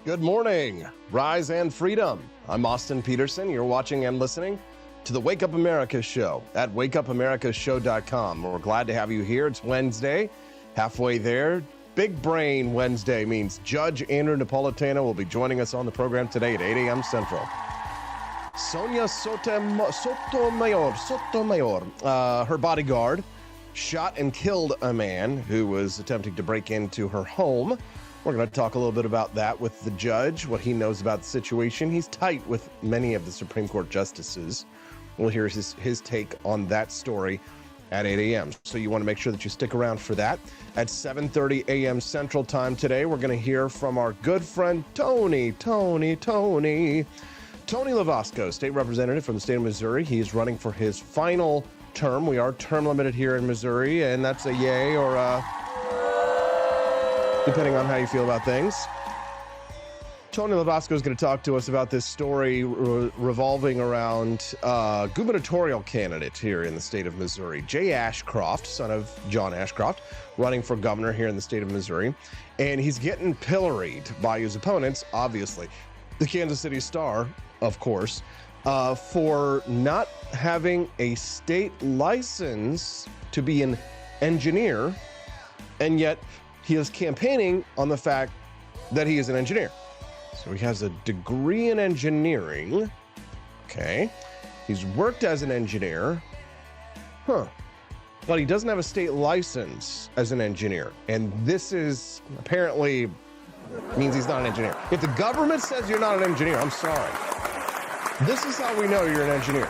Good morning, Rise and Freedom. I'm Austin Peterson. You're watching and listening to the Wake Up America Show at wakeupAmericaShow.com. We're glad to have you here. It's Wednesday, halfway there. Big Brain Wednesday means Judge Andrew Napolitano will be joining us on the program today at 8 a.m. Central. Sonia Sotomayor, her bodyguard, shot and killed a man who was attempting to break into her home. We're going to talk a little bit about that with the judge, what he knows about the situation. He's tight with many of the Supreme Court justices. We'll hear his take on that story at 8 a.m. So you want to make sure that you stick around for that. At 7:30 a.m. Central Time today, we're going to hear from our good friend Tony Lovasco, state representative from the state of Missouri. He's running for his final term. We are term limited here in Missouri, and that's a yay or a depending on how you feel about things. Tony Lovasco is going to talk to us about this story revolving around gubernatorial candidate here in the state of Missouri, Jay Ashcroft, son of John Ashcroft, running for governor here in the state of Missouri. And he's getting pilloried by his opponents, obviously. The Kansas City Star, of course, for not having a state license to be an engineer, and yet he is campaigning on the fact that he is an engineer. So he has a degree in engineering. Okay. He's worked as an engineer. But he doesn't have a state license as an engineer. And this is apparently means he's not an engineer. If the government says you're not an engineer, I'm sorry. This is how we know you're an engineer.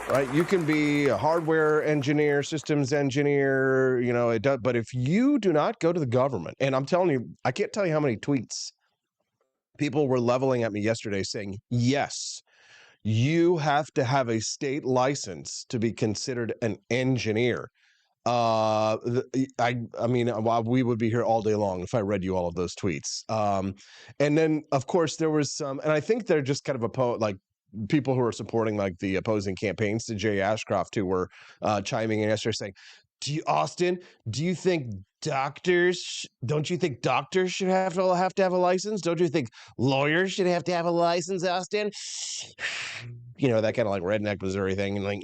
Right? You can be a hardware engineer, systems engineer, it does. But if you do not go to the government, and I'm telling you, I can't tell you how many tweets people were leveling at me yesterday saying, yes, you have to have a state license to be considered an engineer. I mean, we would be here all day long if I read you all of those tweets. And then, of course, there was some, and I think they're just kind of people who are supporting like the opposing campaigns to Jay Ashcroft who were chiming in yesterday saying, don't you think doctors should have to have a license? Don't you think lawyers should have to have a license, Austin? That kind of like redneck Missouri thing. And like,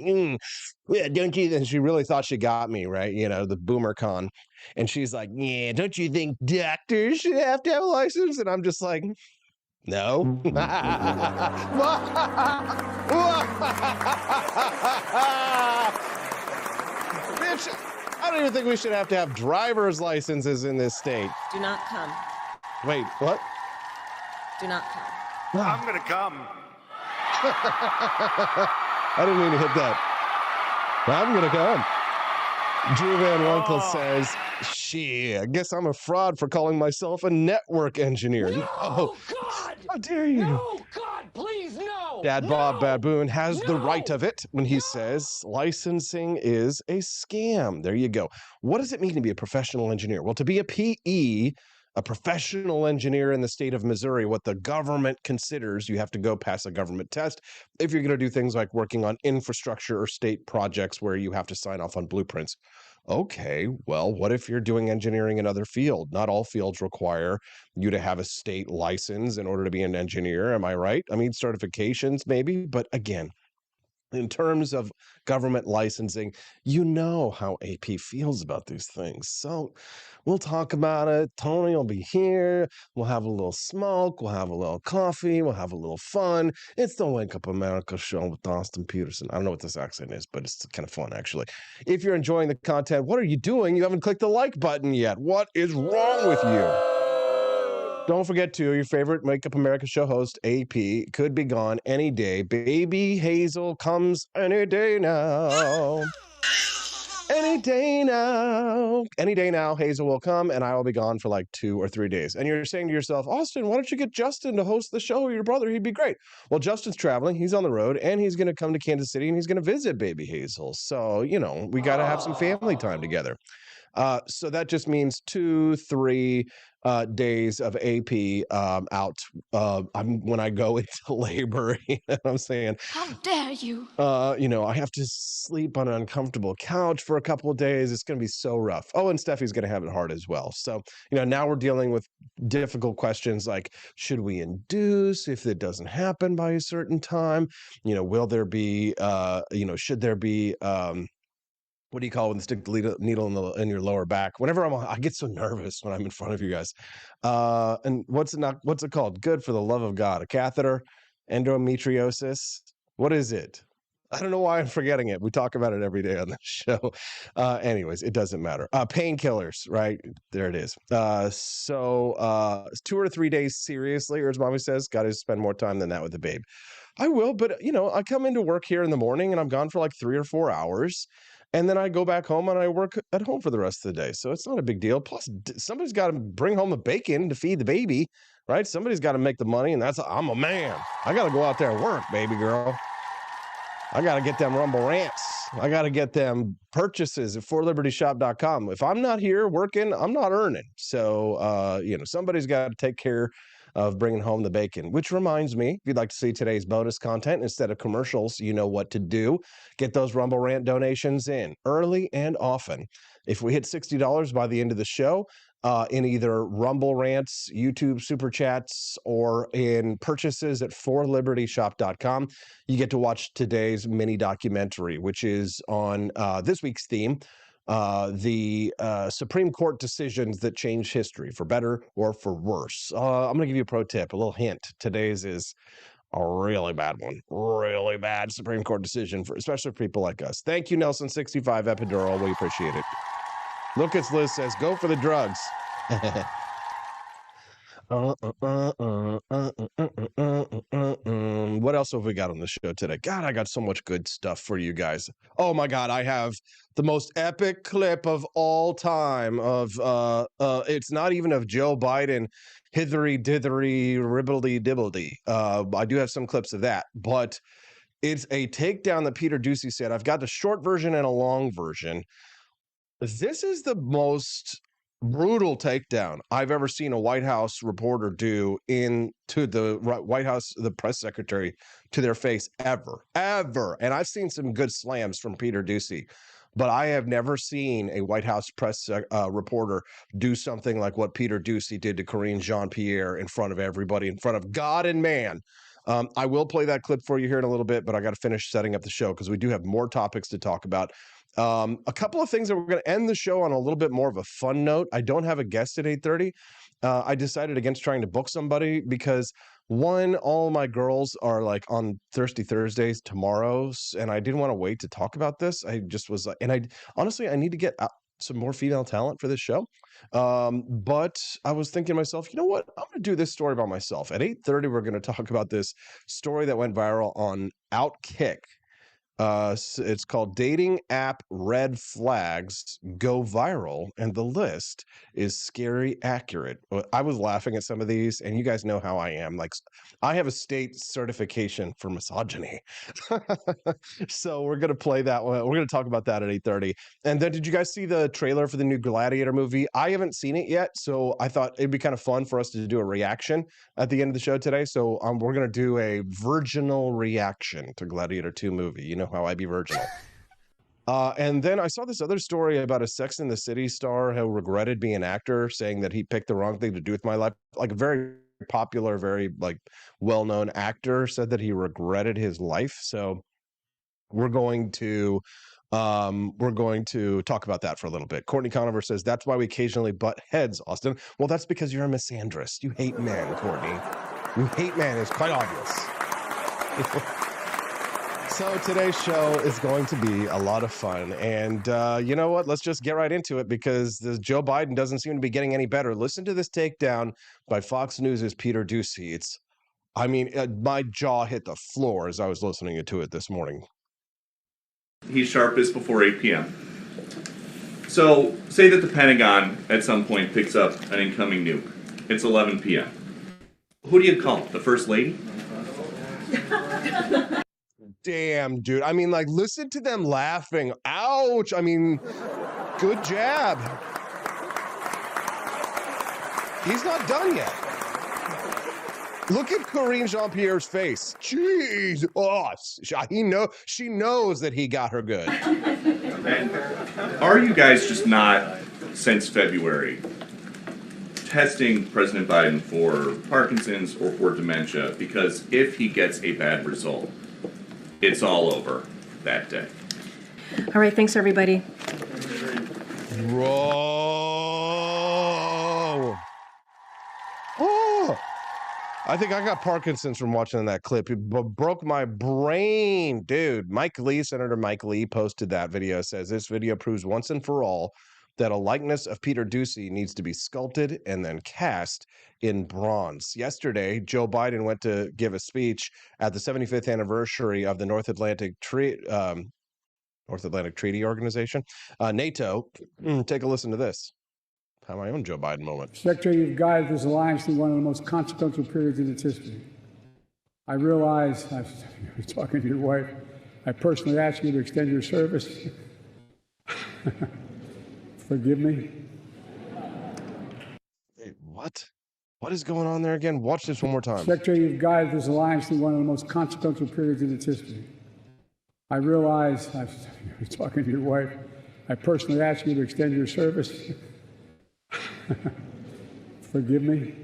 yeah, don't you? And she really thought she got me, right? The boomer con. And she's like, yeah, don't you think doctors should have to have a license? And I'm just like, no. Bitch, I don't even think we should have to have driver's licenses in this state. Do not come. Wait, what? Do not come. I'm going to come. I didn't mean to hit that. I'm going to come. Drew Van Winkle says, I guess I'm a fraud for calling myself a network engineer. No, oh, God! How dare you? No, God, please, no! Dad Bob Baboon has the right of it when he says licensing is a scam. There you go. What does it mean to be a professional engineer? Well, to be a PE, a professional engineer in the state of Missouri, what the government considers, you have to go pass a government test if you're going to do things like working on infrastructure or state projects where you have to sign off on blueprints. Okay, well, what if you're doing engineering in other fields? Not all fields require you to have a state license in order to be an engineer. Am I right? I mean, certifications maybe, but again, in terms of government licensing, you know how AP feels about these things. So we'll talk about it. Tony will be here. We'll have a little smoke. We'll have a little coffee. We'll have a little fun. It's the Wake Up America Show with Austin Peterson. I don't know what this accent is, but it's kind of fun, actually. If you're enjoying the content, what are you doing? You haven't clicked the like button yet. What is wrong with you? Don't forget to, your favorite Wake Up America Show host, AP, could be gone any day. Baby Hazel comes any day now. Any day now. Any day now, Hazel will come, and I will be gone for like 2 or 3 days. And you're saying to yourself, Austin, why don't you get Justin to host the show with your brother? He'd be great. Well, Justin's traveling. He's on the road, and he's going to come to Kansas City, and he's going to visit Baby Hazel. So, we got to have some family time together. So that just means 2-3 days of AP out when I go into labor. You know what I'm saying? How dare you? I have to sleep on an uncomfortable couch for a couple of days. It's going to be so rough. Oh, and Steffi's going to have it hard as well. So, now we're dealing with difficult questions like, should we induce if it doesn't happen by a certain time? Will there be, should there be, what do you call it when they stick the needle in your lower back? Whenever I get so nervous when I'm in front of you guys. And what's it called? Good for the love of God. A catheter, endometriosis. What is it? I don't know why I'm forgetting it. We talk about it every day on the show. Anyways, it doesn't matter. Painkillers, right? There it is. 2 or 3 days seriously, or as mommy says, got to spend more time than that with the babe. I will, but I come into work here in the morning and I'm gone for like 3 or 4 hours. And then I go back home and I work at home for the rest of the day. So it's not a big deal. Plus, somebody's got to bring home the bacon to feed the baby, right? Somebody's got to make the money, and I'm a man. I got to go out there and work, baby girl. I got to get them Rumble Rants. I got to get them purchases at forlibertyshop.com. If I'm not here working, I'm not earning. So, somebody's got to take care of bringing home the bacon, which reminds me, if you'd like to see today's bonus content instead of commercials, you know what to do. Get those Rumble Rant donations in early and often. If we hit $60 by the end of the show, in either Rumble Rants, YouTube Super Chats, or in purchases at forlibertyshop.com, you get to watch today's mini documentary, which is on this week's theme, the Supreme Court decisions that change history for better or for worse. I'm going to give you a pro tip, a little hint. Today's is a really bad one. Really bad Supreme Court decision, especially for people like us. Thank you, Nelson65 Epidural. We appreciate it. Lucas Liz says, go for the drugs. What else have we got on the show today? God, I got so much good stuff for you guys. Oh my God, I have the most epic clip of all time of it's not even of Joe Biden, hithery dithery ribbledy dibbledy. I do have some clips of that, but it's a takedown that Peter Doocy said. I've got the short version and a long version. This is the most brutal takedown I've ever seen a White House reporter do to the White House, the press secretary, to their face ever. And I've seen some good slams from Peter Doocy, but I have never seen a White House press reporter do something like what Peter Doocy did to Karine Jean-Pierre in front of everybody, in front of God and man. I will play that clip for you here in a little bit, but I got to finish setting up the show because we do have more topics to talk about. A couple of things that we're going to end the show on a little bit more of a fun note. I don't have a guest at 8:30. I decided against trying to book somebody because one, all my girls are like on Thirsty Thursdays tomorrows, and I didn't want to wait to talk about this. I just was like, and I honestly, I need to get some more female talent for this show. But I was thinking to myself, you know what? I'm going to do this story by myself. At 8:30, we're going to talk about this story that went viral on Outkick. It's called Dating App Red Flags Go Viral, and the list is scary accurate. I was laughing at some of these, and you guys know how I am. Like, I have a state certification for misogyny. So we're going to play that one. We're going to talk about that at 8:30. And then did you guys see the trailer for the new Gladiator movie? I haven't seen it yet, so I thought it'd be kind of fun for us to do a reaction at the end of the show today. So we're going to do a virginal reaction to Gladiator 2 movie. You know how I be virginal. And then I saw this other story about a Sex and the City star who regretted being an actor, saying that he picked the wrong thing to do with my life. Like a very popular, very like well-known actor said that he regretted his life. So we're going to talk about that for a little bit. Courtney Conover says, that's why we occasionally butt heads, Austin. Well, that's because you're a misandrist. You hate men, Courtney. You hate men. It's quite obvious. So today's show is going to be a lot of fun. And you know what? Let's just get right into it because Joe Biden doesn't seem to be getting any better. Listen to this takedown by Fox News' Peter Doocy. My jaw hit the floor as I was listening to it this morning. He's sharpest before 8 p.m. So say that the Pentagon at some point picks up an incoming nuke. It's 11 p.m. Who do you call? The First Lady? Damn, dude. Listen to them laughing. Ouch. Good jab. He's not done yet. Look at Karine Jean-Pierre's face. Jeez. Oh, she knows that he got her good. And are you guys just not, since February, testing President Biden for Parkinson's or for dementia? Because if he gets a bad result, it's all over that day. All right, thanks, everybody. Whoa. Oh. I think I got Parkinson's from watching that clip. It broke my brain. Dude, Senator Mike Lee posted that video. Says this video proves once and for all that a likeness of Peter Doocy needs to be sculpted and then cast in bronze. Yesterday, Joe Biden went to give a speech at the 75th anniversary of the North Atlantic Treaty Organization, NATO. Take a listen to this. Have my own Joe Biden moment. Secretary, you've guided this alliance through one of the most consequential periods in its history. I realize, I was talking to your wife, I personally asked you to extend your service. Forgive me. Wait, what? What is going on there again? Watch this one more time. Secretary, you've guided this alliance through one of the most consequential periods in its history. I realize, I was talking to your wife, I personally asked you to extend your service. Forgive me.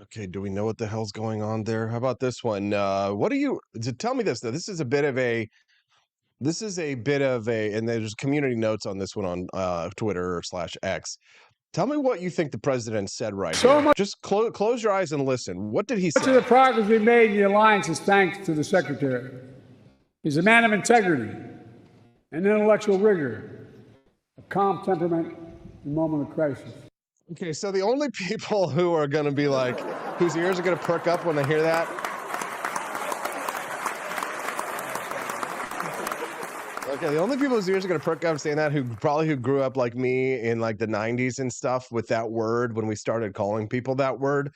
Okay, do we know what the hell's going on there? How about this one? Tell me this though. This is a bit of a, and there's community notes on this one on Twitter/X. Tell me what you think the president said right here. Just close your eyes and listen. What did he say? Much of the progress we made in the alliance is thanks to the secretary. He's a man of integrity and intellectual rigor, a calm temperament in a moment of crisis. Okay, so the only people who are going to be like, whose ears are going to perk up when they hear that. Okay, the only people whose ears are going to perk up saying that who grew up like me in like the 90s and stuff with that word when we started calling people that word,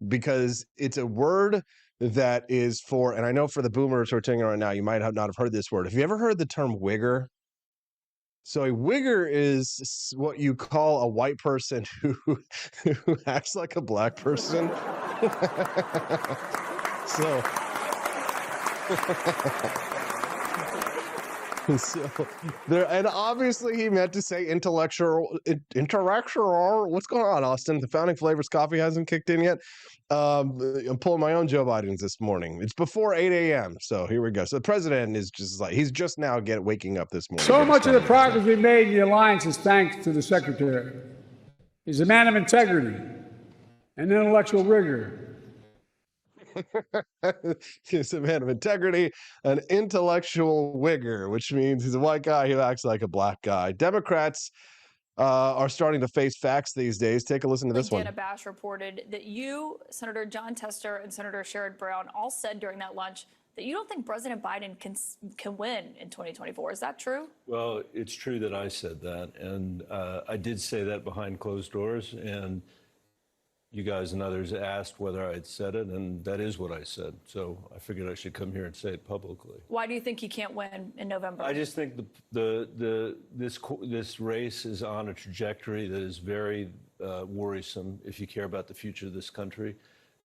because it's a word that is for, and I know for the boomers who are tuning in right now, you might not have heard this word. Have you ever heard the term wigger? So a wigger is what you call a white person who acts like a black person. So there, and obviously he meant to say intellectual. What's going on, Austin? The Founding Flavors coffee hasn't kicked in yet. I'm pulling my own Joe Biden's this morning. It's before 8 a.m. So here we go. So the president is just like, he's just now waking up this morning. So much of the progress we made in the alliance is thanks to the secretary. He's a man of integrity and intellectual rigor. He's a man of integrity, an intellectual wigger, which means he's a white guy who acts like a black guy. Democrats are starting to face facts these days. Take a listen to this one. Dana Bash reported that you, Senator Jon Tester, and Senator Sherrod Brown all said during that lunch that you don't think President Biden can win in 2024. Is that true? Well, it's true that I said that, and I did say that behind closed doors, and you guys and others asked whether I had said it, and that is what I said. So I figured I should come here and say it publicly. Why do you think he can't win in November? I just think this race is on a trajectory that is very worrisome if you care about the future of this country.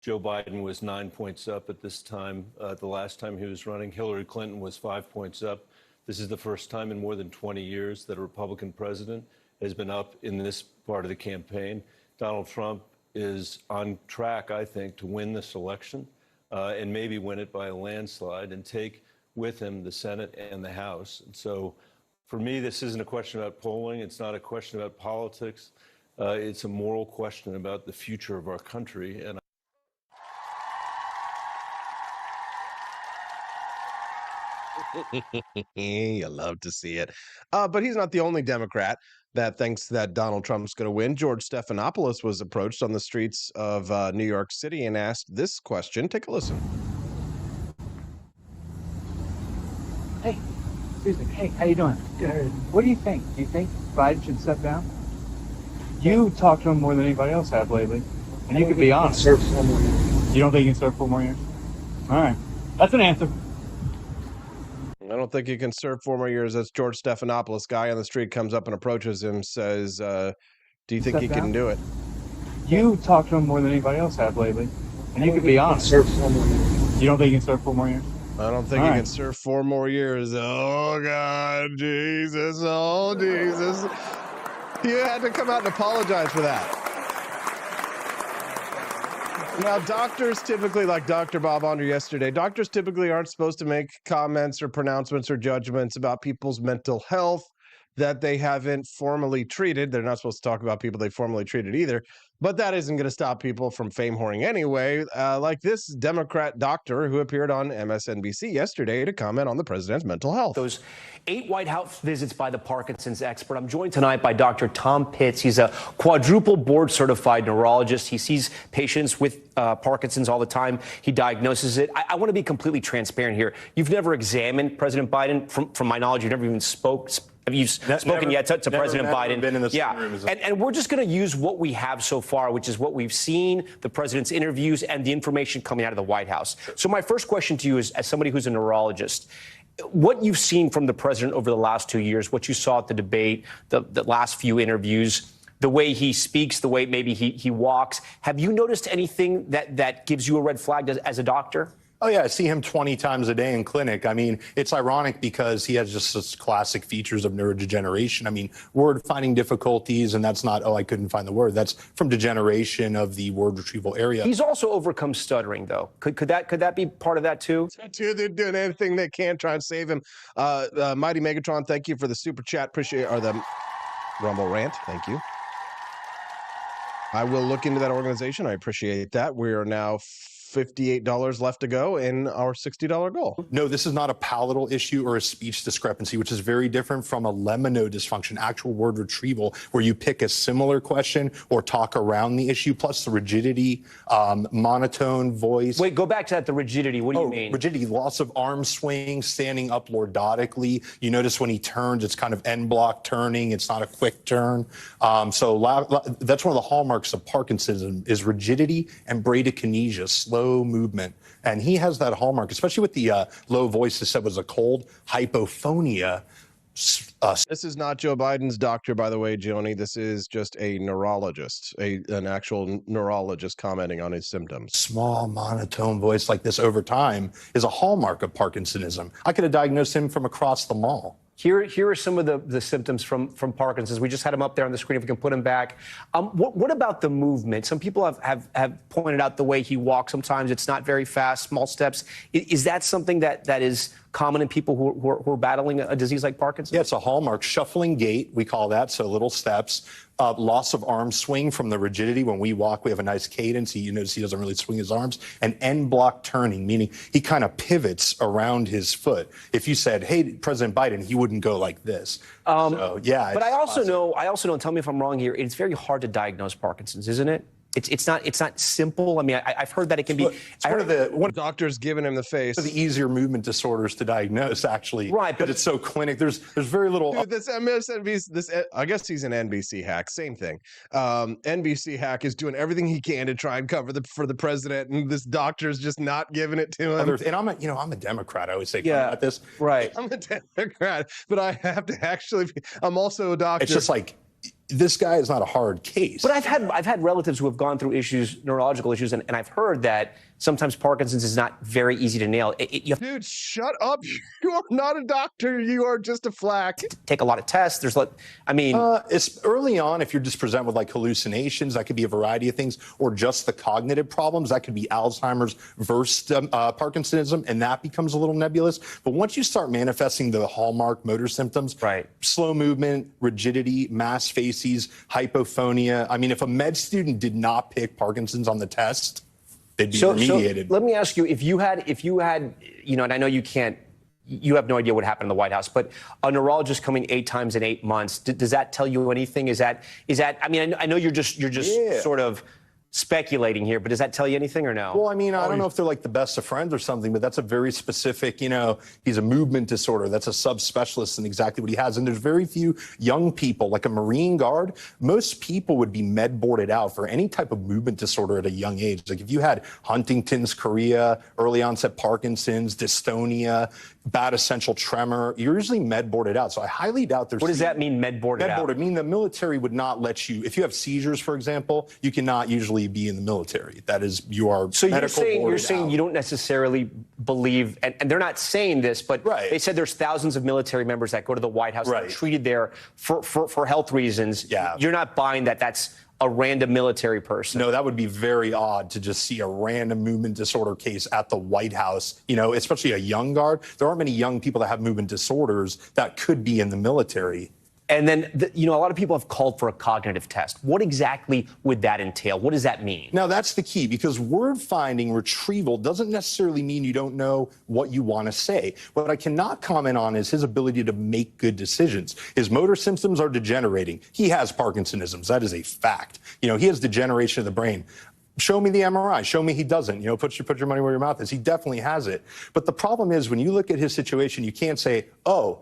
Joe Biden was 9 points up at this time. The last time he was running, Hillary Clinton was 5 points up. This is the first time in more than 20 years that a Republican president has been up in this part of the campaign. Donald Trump is on track, I think, to win this election and maybe win it by a landslide and take with him the Senate and the House. And so for me, this isn't a question about polling. It's not a question about politics. It's a moral question about the future of our country. And you love to see it. But he's not the only Democrat that thinks that Donald Trump's going to win. George Stephanopoulos was approached on the streets of New York City and asked this question. Take a listen. Hey, excuse me. Hey, how you doing? Good. What do you think? Do you think Biden should step down? You talked to him more than anybody else have lately, and you could be honest. You don't think he can serve 4 more years? All right, that's an answer. don't think he can serve 4 more years. That's George Stephanopoulos. Guy on the street comes up and approaches him, says, do you think he can do it? You talk to him more than anybody else have lately. And you can be honest. You don't think he can serve 4 more years? I don't think he can serve 4 more years. Oh, God, Jesus. Oh, Jesus. He had to come out and apologize for that. Now, doctors typically, like Dr. Bob Onder yesterday, doctors typically aren't supposed to make comments or pronouncements or judgments about people's mental health that they haven't formally treated. They're not supposed to talk about people they formally treated either. But that isn't going to stop people from fame whoring anyway, like this Democrat doctor who appeared on MSNBC yesterday to comment on the president's mental health. Those 8 White House visits by the Parkinson's expert. I'm joined tonight by Dr. Tom Pitts. He's a quadruple board certified neurologist. He sees patients with Parkinson's all the time. He diagnoses it. I want to be completely transparent here. You've never examined President Biden. From my knowledge, you've never even have you spoken yet to President Biden? Been in the same room as and we're just going to use what we have so far, which is what we've seen, the president's interviews, and the information coming out of the White House. So my first question to you is, as somebody who's a neurologist, what you've seen from the president over the last 2 years, what you saw at the debate, the last few interviews, the way he speaks, the way maybe he walks, have you noticed anything that gives you a red flag as a doctor? Oh, yeah, I see him 20 times a day in clinic. I mean, it's ironic because he has just such classic features of neurodegeneration. I mean, word finding difficulties, and that's not, I couldn't find the word. That's from degeneration of the word retrieval area. He's also overcome stuttering, though. Could that be part of that, too? They're doing anything they can try and save him. Mighty Megatron, thank you for the super chat. Or the Rumble rant. Thank you. I will look into that organization. I appreciate that. We are now $58 left to go in our $60 goal. No, this is not a palatal issue or a speech discrepancy, which is very different from a lemino dysfunction, actual word retrieval, where you pick a similar question or talk around the issue, plus the rigidity, monotone voice. Wait, go back to that, the rigidity. What do you mean? Rigidity, loss of arm swing, standing up lordotically. You notice when he turns, it's kind of end block turning. It's not a quick turn. So that's one of the hallmarks of Parkinsonism is rigidity and bradykinesia, slow movement. And he has that hallmark, especially with the low voice that said was a cold, hypophonia. This is not Joe Biden's doctor, by the way, Joni. This is just a neurologist, an actual neurologist commenting on his symptoms. Small monotone voice like this over time is a hallmark of Parkinsonism. I could have diagnosed him from across the mall. Here are some of the symptoms from Parkinson's. We just had him up there on the screen. If we can put him back. What about the movement? Some people have pointed out the way he walks. Sometimes it's not very fast, small steps. Is that something that is common in people who are battling a disease like Parkinson's? Yeah, it's a hallmark. Shuffling gait, we call that, so little steps. Loss of arm swing from the rigidity. When we walk, we have a nice cadence. You notice he doesn't really swing his arms. And end block turning, meaning he kind of pivots around his foot. If you said, hey, President Biden, he wouldn't go like this. So, yeah. But I also know, and tell me if I'm wrong here, it's very hard to diagnose Parkinson's, isn't it? It's not simple. I mean, I've heard that it can be. I heard one doctor's giving him the face. One of the easier movement disorders to diagnose, actually. Right, but it's so clinic. There's very little. Dude, this MSNBC, I guess he's an NBC hack. Same thing. NBC hack is doing everything he can to try and cover for the president, and this doctor's just not giving it to him. And I'm a Democrat. I always say about this. Right. I'm a Democrat, but I have to actually. I'm also a doctor. It's just like. This guy is not a hard case. But I've had relatives who have gone through neurological issues, and I've heard that sometimes Parkinson's is not very easy to nail. Dude, shut up. You are not a doctor. You are just a flack. Take a lot of tests. It's early on if you're just presented with like hallucinations. That could be a variety of things, or just the cognitive problems. That could be Alzheimer's versus Parkinsonism, and that becomes a little nebulous. But once you start manifesting the hallmark motor symptoms, right? Slow movement, rigidity, mass faces, hypophonia. I mean, if a med student did not pick Parkinson's on the test, they'd be remediated. So let me ask you, if you had, and I know you have no idea what happened in the White House, but a neurologist coming 8 times in 8 months, does that tell you anything? Is that? I mean, I know you're just sort of speculating here, but does that tell you anything or no? Well, I mean, I don't know if they're like the best of friends or something, but that's a very specific, he's a movement disorder. That's a subspecialist in exactly what he has. And there's very few young people, like a Marine Guard. Most people would be med boarded out for any type of movement disorder at a young age. Like if you had Huntington's chorea, early onset Parkinson's, dystonia, bad essential tremor, you're usually med boarded out. So I highly doubt there's. What does that mean, med boarded out? Med boarded, mean the military would not let you, if you have seizures, for example, you cannot usually be in the military. That is, you are so medical you're saying out. You don't necessarily believe, and they're not saying this, but they said there's thousands of military members that go to the White House that are treated there for health reasons. Yeah. You're not buying that that's a random military person. No, that would be very odd to just see a random movement disorder case at the White House, you know, especially a young guard. There aren't many young people that have movement disorders that could be in the military. And then, you know, a lot of people have called for a cognitive test. What exactly would that entail? What does that mean? Now, that's the key, because word finding retrieval doesn't necessarily mean you don't know what you want to say. What I cannot comment on is his ability to make good decisions. His motor symptoms are degenerating. He has Parkinsonism. That is a fact. You know, he has degeneration of the brain. Show me the MRI. Show me he doesn't. You know, put your money where your mouth is. He definitely has it. But the problem is, when you look at his situation, you can't say, oh,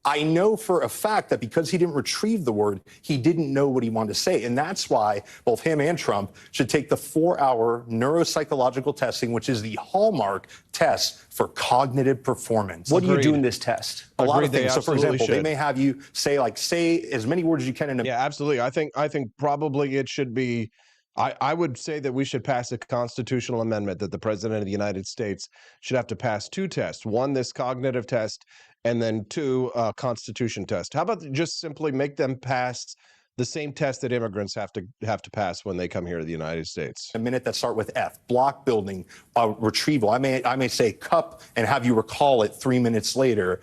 I know for a fact that because he didn't retrieve the word, he didn't know what he wanted to say. And that's why both him and Trump should take the 4-hour neuropsychological testing, which is the hallmark test for cognitive performance. What do you do in this test? A lot of things. So, for example, they may have you say as many words as you can in a... Yeah, absolutely. I think probably it should be... I would say that we should pass a constitutional amendment that the president of the United States should have to pass 2 tests. 1, this cognitive test, and then 2, constitution test. How about just simply make them pass the same test that immigrants have to pass when they come here to the United States? A minute that start with F, block building, retrieval. I may say cup and have you recall it 3 minutes later.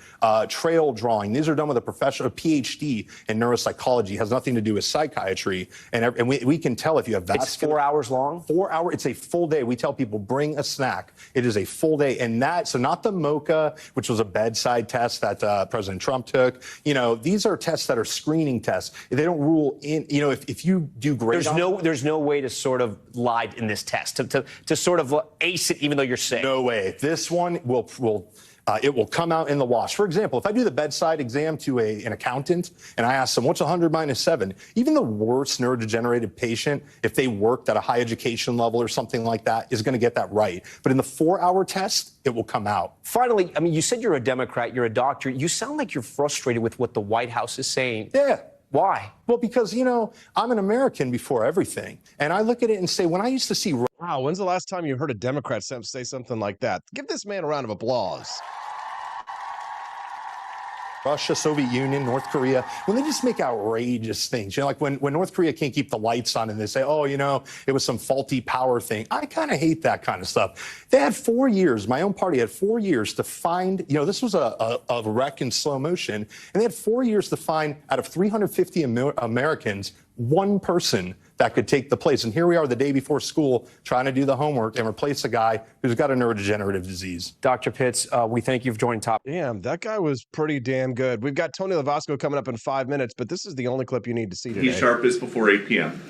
Trail drawing. These are done with a professional PhD in neuropsychology. Has nothing to do with psychiatry. And we can tell if you have vascular. It's 4 hours long? 4 hours. It's a full day. We tell people bring a snack. It is a full day. And so not the MOCA, which was a bedside test that President Trump took. You know, these are tests that are screening tests. They don't rule in, you know, if you do great. There's no way to sort of lie in this test, to sort of ace it even though you're sick. No way. This one it will come out in the wash. For example, if I do the bedside exam to an accountant and I ask them, what's 100 minus 7? Even the worst neurodegenerative patient, if they worked at a high education level or something like that, is going to get that right. But in the 4-hour test, it will come out. Finally, I mean, you said you're a Democrat, you're a doctor. You sound like you're frustrated with what the White House is saying. Yeah. Why? Well, because, you know, I'm an American before everything. And I look at it and say, when I used to see... Wow, when's the last time you heard a Democrat say something like that? Give this man a round of applause. Russia, Soviet Union, North Korea, when they just make outrageous things, you know, like when North Korea can't keep the lights on and they say, oh, you know, it was some faulty power thing. I kind of hate that kind of stuff. They had 4 years, my own party had 4 years to find, you know, this was a wreck in slow motion, and they had 4 years to find out of 350 Americans, one person that could take the place. And here we are the day before school trying to do the homework and replace a guy who's got a neurodegenerative disease. Dr. Pitts, we thank you for joining Top. Damn, that guy was pretty damn good. We've got Tony Lavasco coming up in 5 minutes, but this is the only clip you need to see today. He's sharpest before 8 p.m.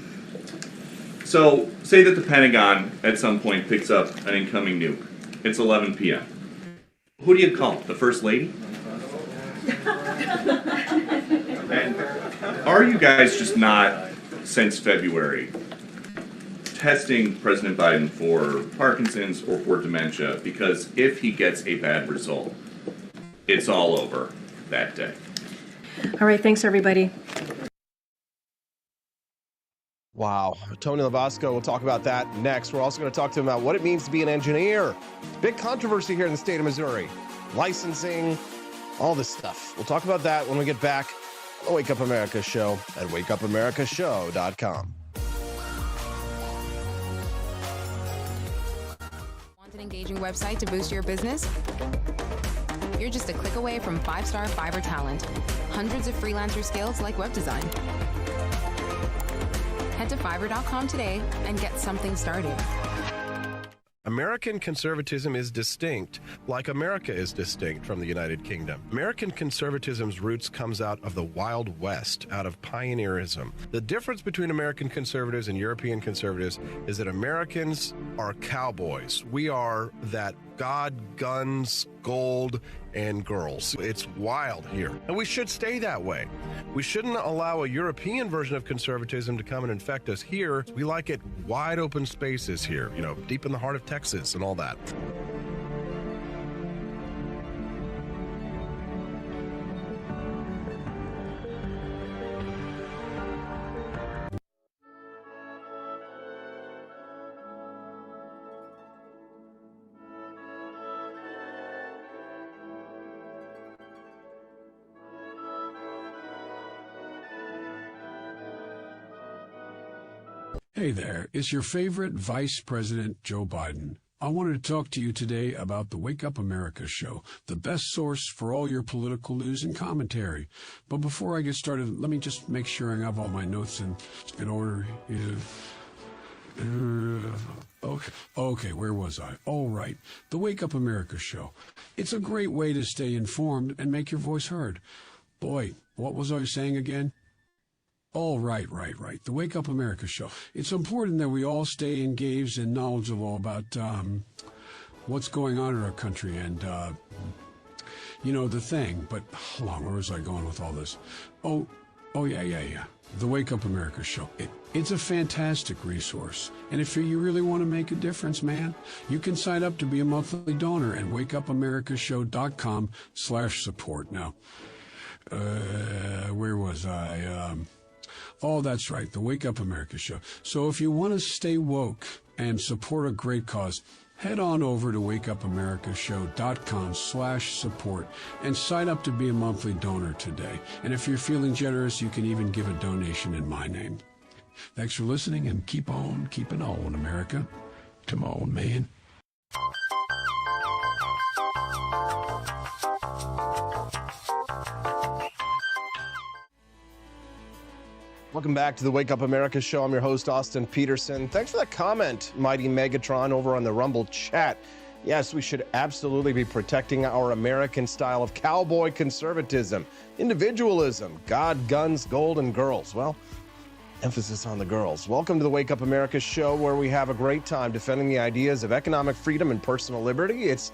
So, say that the Pentagon at some point picks up an incoming nuke. It's 11 p.m. Who do you call? The First Lady? Are you guys just not, since February, testing President Biden for Parkinson's or for dementia? Because if he gets a bad result, it's all over that day. All right, thanks, everybody. Wow. Tony Lavasco, we'll talk about that next. We're also going to talk to him about what it means to be an engineer. Big controversy here in the state of Missouri. Licensing, all this stuff. We'll talk about that when we get back on the Wake Up America show at wakeupAmericaShow.com. Want an engaging website to boost your business? You're just a click away from 5-star Fiverr talent. Hundreds of freelancer skills like web design. Head to Fiverr.com today and get something started. American conservatism is distinct, like America is distinct from the United Kingdom. American conservatism's roots comes out of the Wild West, out of pioneerism. The difference between American conservatives and European conservatives is that Americans are cowboys. We are that God, guns, gold, and girls. It's wild here, and we should stay that way. We shouldn't allow a European version of conservatism to come and infect us here. We like it wide open spaces here, you know, deep in the heart of Texas and all that. Hey there, it's your favorite Vice President Joe Biden. I wanted to talk to you today about the Wake Up America show, the best source for all your political news and commentary. But before I get started, let me just make sure I have all my notes in order. Okay, where was I? All right, the Wake Up America show. It's a great way to stay informed and make your voice heard. Boy, what was I saying again? Oh, right. The Wake Up America show. It's important that we all stay engaged and knowledgeable about what's going on in our country and, the thing. But hold on, where was I going with all this? Oh, yeah. The Wake Up America show. It's a fantastic resource. And if you really want to make a difference, man, you can sign up to be a monthly donor at wakeupAmericaShow.com/support. Now, where was I? Oh, that's right, the Wake Up America show. So if you want to stay woke and support a great cause, head on over to wakeupAmericaShow.com/support and sign up to be a monthly donor today. And if you're feeling generous, you can even give a donation in my name. Thanks for listening, and keep on keeping on, America. Come on, man. Welcome back to the Wake Up America show. I'm your host, Austin Peterson. Thanks for that comment, Mighty Megatron, over on the Rumble chat. Yes, we should absolutely be protecting our American style of cowboy conservatism, individualism, God, guns, gold, and girls. Well, emphasis on the girls. Welcome to the Wake Up America show, where we have a great time defending the ideas of economic freedom and personal liberty. It's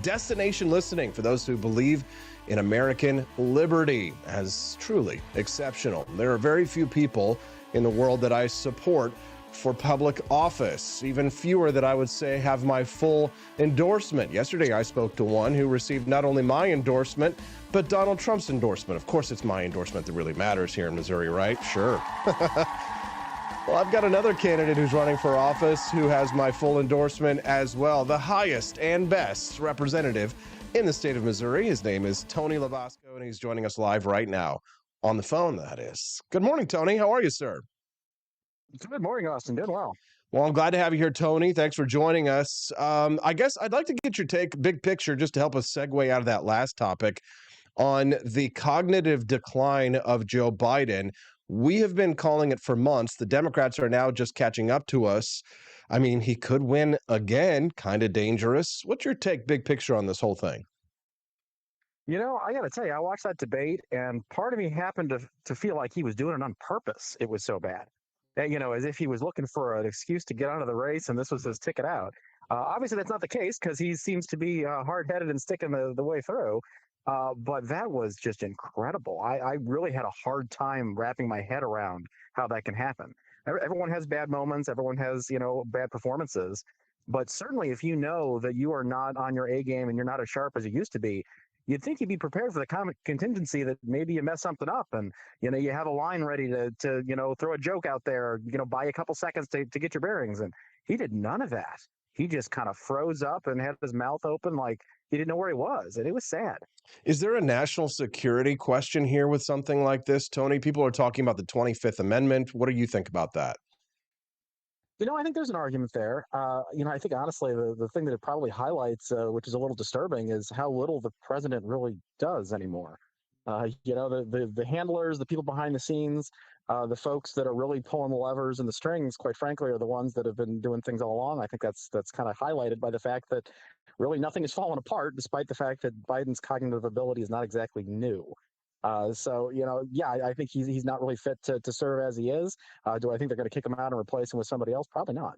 destination listening for those who believe in American liberty as truly exceptional. There are very few people in the world that I support for public office, even fewer that I would say have my full endorsement. Yesterday, I spoke to one who received not only my endorsement, but Donald Trump's endorsement. Of course, it's my endorsement that really matters here in Missouri, right? Sure. Well, I've got another candidate who's running for office who has my full endorsement as well, the highest and best representative in the state of Missouri. His name is Tony Lavasco, and he's joining us live right now on the phone, that is. Good morning, Tony. How are you, sir? Good morning, Austin. Doing well. Well, I'm glad to have you here, Tony. Thanks for joining us. I guess I'd like to get your take, big picture, just to help us segue out of that last topic on the cognitive decline of Joe Biden. We have been calling it for months. The Democrats are now just catching up to us. I mean, he could win again, kind of dangerous. What's your take, big picture, on this whole thing? You know, I got to tell you, I watched that debate, and part of me happened to feel like he was doing it on purpose. It was so bad. As if he was looking for an excuse to get out of the race, and this was his ticket out. Obviously, that's not the case, because he seems to be hard-headed and sticking the way through. But that was just incredible. I really had a hard time wrapping my head around how that can happen. Everyone has bad moments. Everyone has, bad performances. But certainly if you know that you are not on your A game and you're not as sharp as you used to be, you'd think you'd be prepared for the contingency that maybe you mess something up and, you have a line ready to throw a joke out there, buy a couple seconds to get your bearings. And he did none of that. He just kind of froze up and had his mouth open like he didn't know where he was. And it was sad. Is there a national security question here with something like this, Tony? People are talking about the 25th Amendment. What do you think about that? I think there's an argument there. I think honestly, the thing that it probably highlights, which is a little disturbing, is how little the president really does anymore. The handlers, the people behind the scenes, the folks that are really pulling the levers and the strings, quite frankly, are the ones that have been doing things all along. I think that's kind of highlighted by the fact that really nothing has fallen apart, despite the fact that Biden's cognitive ability is not exactly new. I think he's not really fit to serve as he is. Do I think they're going to kick him out and replace him with somebody else? Probably not.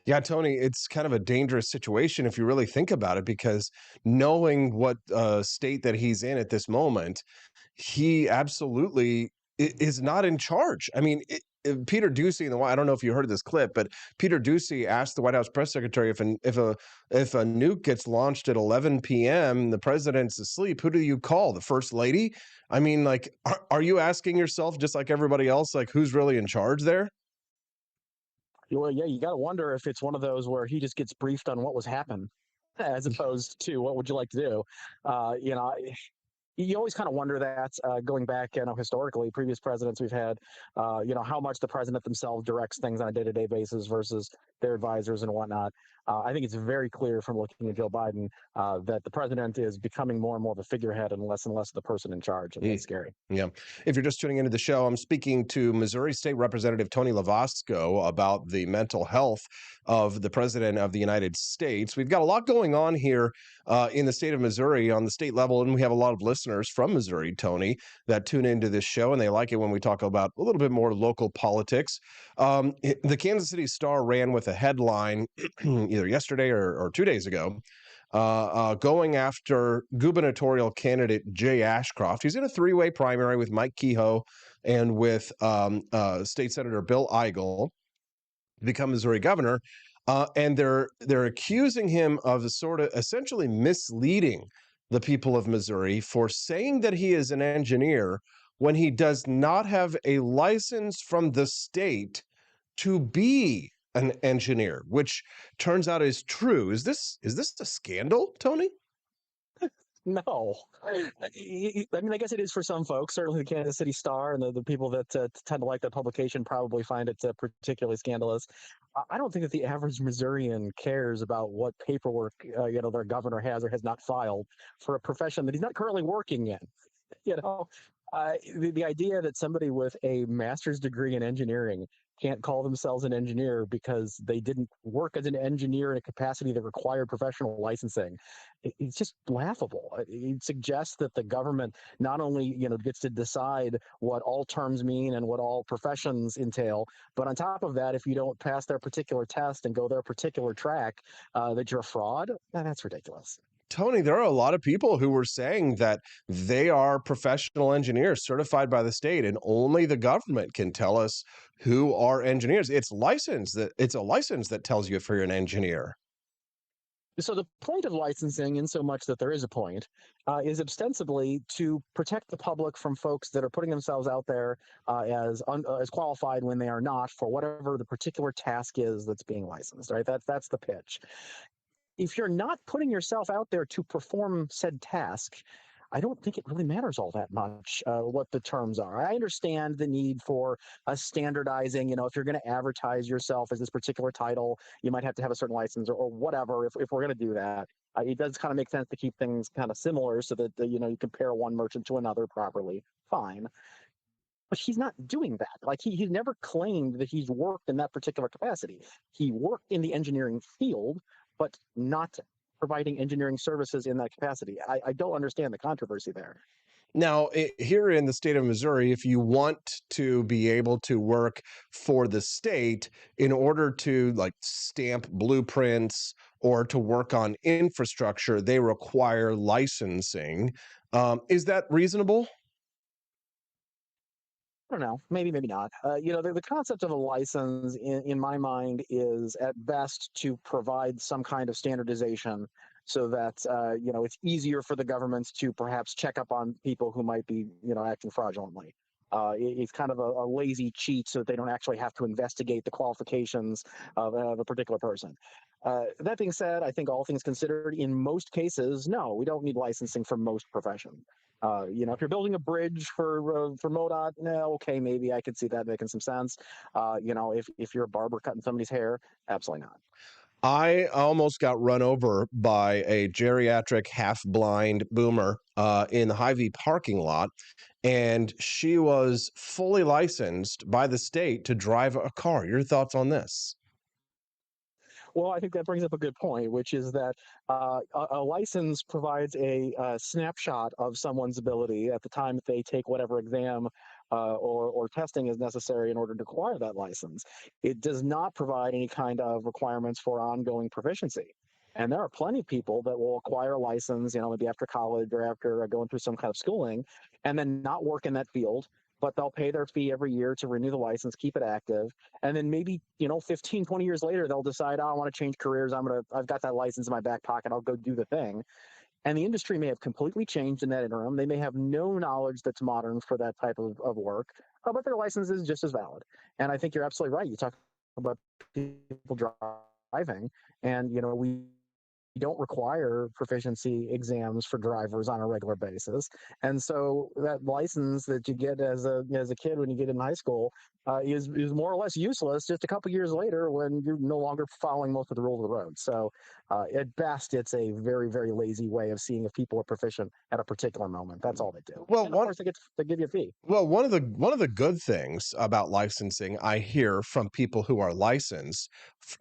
Yeah, Tony, it's kind of a dangerous situation if you really think about it, because knowing what state that he's in at this moment, he absolutely is not in charge. I mean, Peter Doocy, I don't know if you heard of this clip, but Peter Doocy asked the White House press secretary if a nuke gets launched at 11 p.m., the president's asleep, who do you call? The first lady? I mean, like, are you asking yourself, just like everybody else, like, who's really in charge there? Well, yeah, you got to wonder if it's one of those where he just gets briefed on what was happening, as opposed to what would you like to do. you always kind of wonder that going back, historically, previous presidents we've had, how much the president themselves directs things on a day-to-day basis versus their advisors and whatnot. I think it's very clear from looking at Joe Biden that the president is becoming more and more of a figurehead and less the person in charge, and that's scary. Yeah. If you're just tuning into the show, I'm speaking to Missouri State Representative Tony Lavasco about the mental health of the President of the United States. We've got a lot going on here in the state of Missouri on the state level, and we have a lot of listeners from Missouri, Tony, that tune into this show, and they like it when we talk about a little bit more local politics. The Kansas City Star ran with a headline either yesterday or 2 days ago, going after gubernatorial candidate Jay Ashcroft. He's in a three-way primary with Mike Kehoe and with State Senator Bill Eigel to become Missouri governor. And they're accusing him of sort of essentially misleading the people of Missouri for saying that he is an engineer when he does not have a license from the state to be an engineer, which turns out is true. Is this a scandal, Tony? No. I mean, I guess it is for some folks. Certainly the Kansas City Star and the people that tend to like that publication probably find it particularly scandalous. I don't think that the average Missourian cares about what paperwork, their governor has or has not filed for a profession that he's not currently working in. The idea that somebody with a master's degree in engineering can't call themselves an engineer because they didn't work as an engineer in a capacity that required professional licensing, it's just laughable. It suggests that the government not only gets to decide what all terms mean and what all professions entail, but on top of that, if you don't pass their particular test and go their particular track, that you're a fraud. That's ridiculous. Tony, there are a lot of people who were saying that they are professional engineers certified by the state, and only the government can tell us who are engineers. It's a license that tells you if you're an engineer. So the point of licensing, in so much that there is a point, is ostensibly to protect the public from folks that are putting themselves out there as qualified when they are not for whatever the particular task is that's being licensed. Right? That's the pitch. If you're not putting yourself out there to perform said task, I don't think it really matters all that much what the terms are. I understand the need for standardizing. If you're going to advertise yourself as this particular title, you might have to have a certain license or whatever. If we're going to do that, it does kind of make sense to keep things kind of similar so that you compare one merchant to another properly. Fine. But he's not doing that. Like he's never claimed that he's worked in that particular capacity. He worked in the engineering field, but not providing engineering services in that capacity. I don't understand the controversy there. Now, here in the state of Missouri, if you want to be able to work for the state in order to stamp blueprints or to work on infrastructure, they require licensing. Is that reasonable? I don't know. Maybe not. The concept of a license, in my mind, is at best to provide some kind of standardization, so that it's easier for the governments to perhaps check up on people who might be acting fraudulently. It's kind of a lazy cheat, so that they don't actually have to investigate the qualifications of a particular person. That being said, I think all things considered, in most cases, no, we don't need licensing for most professions. If you're building a bridge for MoDOT, okay, maybe I could see that making some sense. If you're a barber cutting somebody's hair, absolutely not. I almost got run over by a geriatric half-blind boomer in the Hy-Vee parking lot, and she was fully licensed by the state to drive a car. Your thoughts on this? Well, I think that brings up a good point, which is that a license provides a snapshot of someone's ability at the time that they take whatever exam or testing is necessary in order to acquire that license. It does not provide any kind of requirements for ongoing proficiency. And there are plenty of people that will acquire a license, maybe after college or after going through some kind of schooling, and then not work in that field, but they'll pay their fee every year to renew the license, keep it active. And then maybe, 15, 20 years later, they'll decide, I want to change careers. I've got that license in my back pocket. I'll go do the thing. And the industry may have completely changed in that interim. They may have no knowledge that's modern for that type of work, but their license is just as valid. And I think you're absolutely right. You talk about people driving, and, we don't require proficiency exams for drivers on a regular basis, and so that license that you get as a kid when you get in high school is more or less useless just a couple years later when you're no longer following most of the rules of the road. So at best, it's a very, very lazy way of seeing if people are proficient at a particular moment. That's all they do. Well, and of course, they give you a fee. Well, one of the good things about licensing I hear from people who are licensed,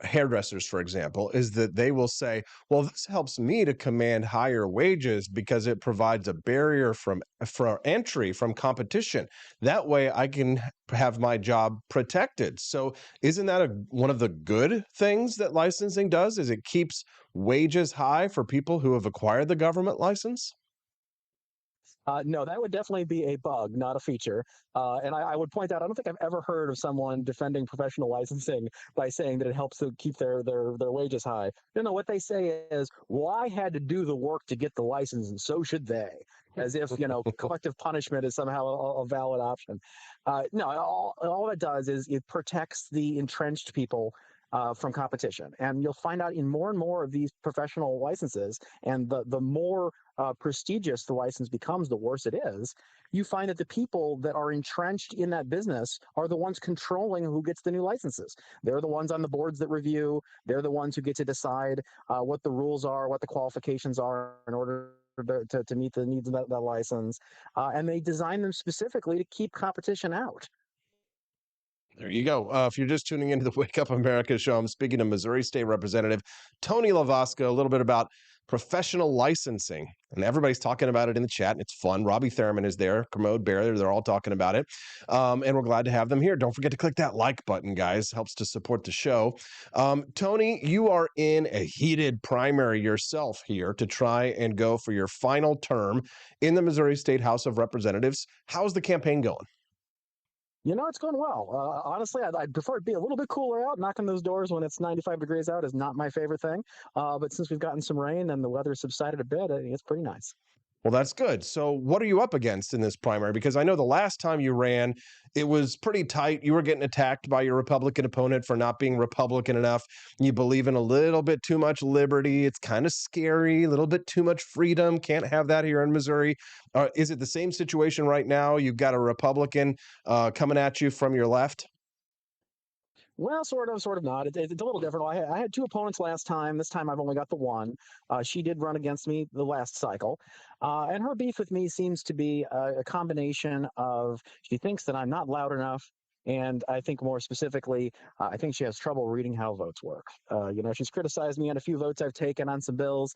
hairdressers, for example, is that they will say, "Well, this helps me to command higher wages because it provides a barrier for entry from competition. That way, I can have my job protected." So, isn't that one of the good things that licensing does? Is it keeps wages high for people who have acquired the government license? No, that would definitely be a bug, not a feature. And I would point out, I don't think I've ever heard of someone defending professional licensing by saying that it helps to keep their wages high. No, what they say is, well, I had to do the work to get the license, and so should they. As if, collective punishment is somehow a valid option. No, all it does is it protects the entrenched people from competition. And you'll find out in more and more of these professional licenses, and the more prestigious the license becomes, the worse it is. You find that the people that are entrenched in that business are the ones controlling who gets the new licenses. They're the ones on the boards that review. They're the ones who get to decide what the rules are, what the qualifications are in order to meet the needs of that license. And they design them specifically to keep competition out. There you go. If you're just tuning into the Wake Up America show, I'm speaking to Missouri State Representative Tony LaVasca a little bit about professional licensing. And everybody's talking about it in the chat, and it's fun. Robbie Thurman is there, Commode Bear, they're all talking about it. And we're glad to have them here. Don't forget to click that like button, guys. Helps to support the show. Tony, you are in a heated primary yourself here to try and go for your final term in the Missouri State House of Representatives. How's the campaign going? It's going well. Honestly, I'd prefer it be a little bit cooler out. Knocking those doors when it's 95 degrees out is not my favorite thing. But since we've gotten some rain and the weather subsided a bit, I think it's pretty nice. Well, that's good. So what are you up against in this primary? Because I know the last time you ran, it was pretty tight. You were getting attacked by your Republican opponent for not being Republican enough. You believe in a little bit too much liberty. It's kind of scary, a little bit too much freedom. Can't have that here in Missouri. Is it the same situation right now? You've got a Republican coming at you from your left? Well, sort of not. It's a little different. I had two opponents last time. This time I've only got the one. She did run against me the last cycle. And her beef with me seems to be a combination of she thinks that I'm not loud enough. And I think more specifically, I think she has trouble reading how votes work. She's criticized me on a few votes I've taken on some bills,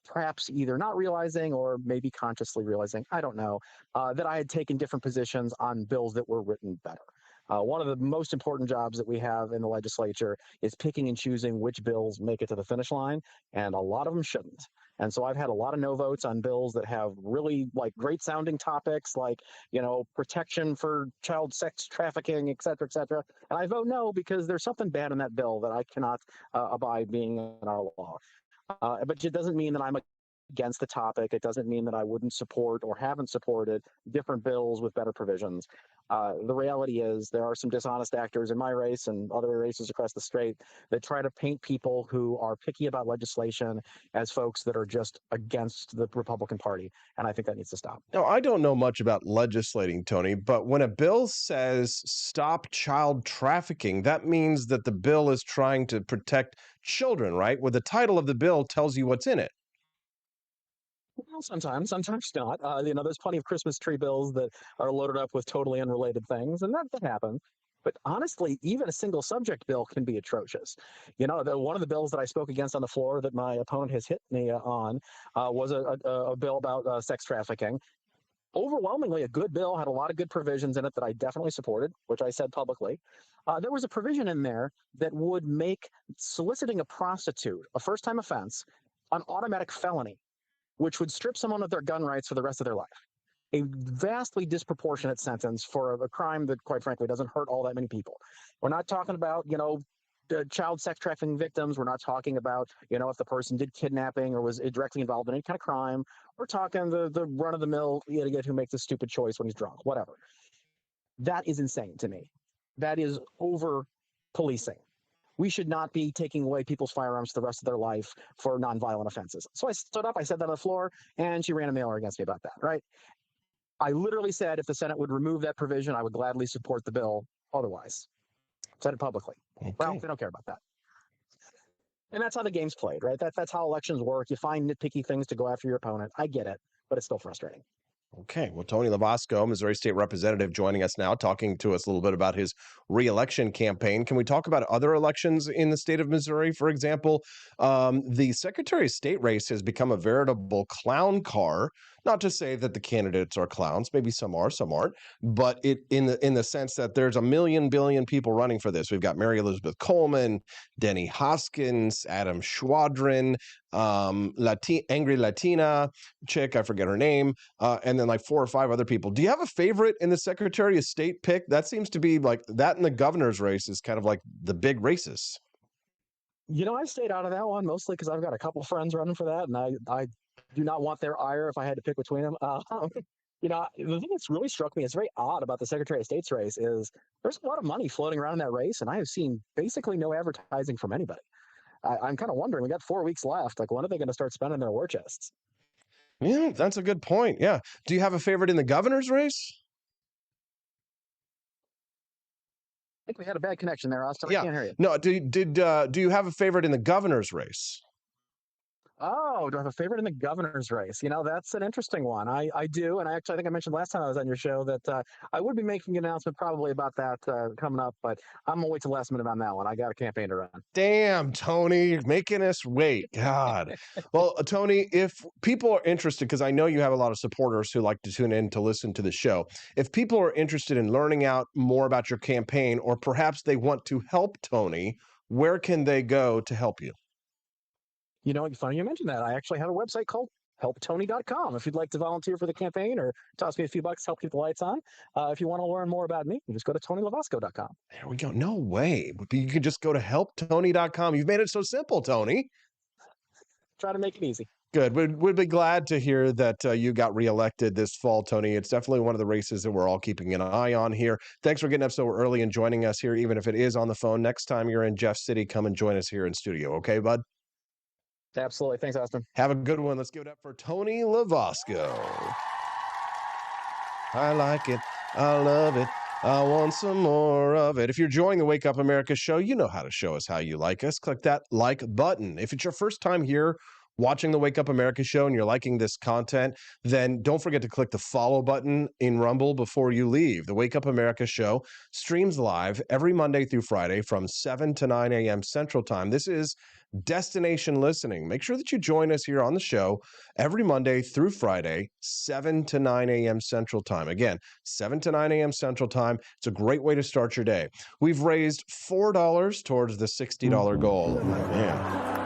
perhaps either not realizing or maybe consciously realizing, I don't know, that I had taken different positions on bills that were written better. One of the most important jobs that we have in the legislature is picking and choosing which bills make it to the finish line, and a lot of them shouldn't. And so I've had a lot of no votes on bills that have really great sounding topics like, protection for child sex trafficking, et cetera, et cetera. And I vote no because there's something bad in that bill that I cannot abide being in our law. But it doesn't mean that I'm against the topic. It doesn't mean that I wouldn't support or haven't supported different bills with better provisions. The reality is there are some dishonest actors in my race and other races across the state that try to paint people who are picky about legislation as folks that are just against the Republican Party. And I think that needs to stop. Now, I don't know much about legislating, Tony, but when a bill says stop child trafficking, that means that the bill is trying to protect children, right? Well, the title of the bill tells you what's in it. Well, sometimes not. There's plenty of Christmas tree bills that are loaded up with totally unrelated things, and that happens. But honestly, even a single subject bill can be atrocious. One of the bills that I spoke against on the floor that my opponent has hit me on was a bill about sex trafficking. Overwhelmingly a good bill, had a lot of good provisions in it that I definitely supported, which I said publicly. There was a provision in there that would make soliciting a prostitute, a first-time offense, an automatic felony, which would strip someone of their gun rights for the rest of their life. A vastly disproportionate sentence for a crime that, quite frankly, doesn't hurt all that many people. We're not talking about, child sex trafficking victims. We're not talking about, if the person did kidnapping or was directly involved in any kind of crime. We're talking the run-of-the-mill idiot who makes a stupid choice when he's drunk, whatever. That is insane to me. That is over-policing. we should not be taking away people's firearms the rest of their life for nonviolent offenses. So I stood up, I said that on the floor, and she ran a mailer against me about that, right? I literally said if the Senate would remove that provision, I would gladly support the bill otherwise. Said it publicly. Okay. Well, they don't care about that. And that's how the game's played, right? That's how elections work. You find nitpicky things to go after your opponent. I get it, but it's still frustrating. Okay, well, Tony LaVasco, Missouri State Representative, joining us now, talking to us a little bit about his re-election campaign. Can we talk about other elections in the state of Missouri? For example, the Secretary of State race has become a veritable clown car. Not to say that the candidates are clowns, maybe some are, some aren't, but in the sense that there's a billion people running for this. We've got Mary Elizabeth Coleman, Denny Hoskins, Adam Schwadron, Angry Latina chick, I forget her name, and then like 4 or 5 other people. Do you have a favorite in the Secretary of State pick? That seems to be like that, and the governor's race is kind of like the big races. You know, I stayed out of that one mostly because I've got a couple friends running for that, and I do not want their ire if I had to pick between them. You know, the thing that's really struck me, it's very odd about the Secretary of State's race, is there's a lot of money floating around in that race, and I have seen basically no advertising from anybody. I'm kind of wondering, we got 4 weeks left. Like, when are they going to start spending their war chests? Yeah, that's a good point. Yeah. Do you have a favorite in the governor's race? I think we had a bad connection there, Austin. Yeah. I can't hear you. No, do you have a favorite in the governor's race? Oh, do I have a favorite in the governor's race? You know, that's an interesting one. I do, and I think I mentioned last time I was on your show that I would be making an announcement probably about that coming up, but I'm going to wait till last minute on that one. I got a campaign to run. Damn, Tony, making us wait. God. Well, Tony, if people are interested, because I know you have a lot of supporters who like to tune in to listen to the show. If people are interested in learning out more about your campaign, or perhaps they want to help Tony, where can they go to help you? You know, funny you mentioned that. I actually have a website called helptony.com. If you'd like to volunteer for the campaign or toss me a few bucks, help keep the lights on. If you want to learn more about me, you just go to TonyLaVasco.com. There we go. No way. You can just go to helptony.com. You've made it so simple, Tony. Try to make it easy. Good. We'd be glad to hear that you got reelected this fall, Tony. It's definitely one of the races that we're all keeping an eye on here. Thanks for getting up so early and joining us here, even if it is on the phone. Next time you're in Jeff City, come and join us here in studio. Okay, bud? Absolutely. Thanks, Austin. Have a good one. Let's give it up for Tony LaVasco. I like it. I love it. I want some more of it. If you're enjoying the Wake Up America show, you know how to show us how you like us. Click that like button. If it's your first time here watching the Wake Up America show and you're liking this content, then don't forget to click the follow button in Rumble before you leave. The Wake Up America show streams live every Monday through Friday from 7 to 9 a.m. Central Time. This is Destination Listening. Make sure that you join us here on the show every Monday through Friday, 7 to 9 a.m. Central Time. Again, 7 to 9 a.m. Central Time. It's a great way to start your day. We've raised $4 towards the $60 goal. Man.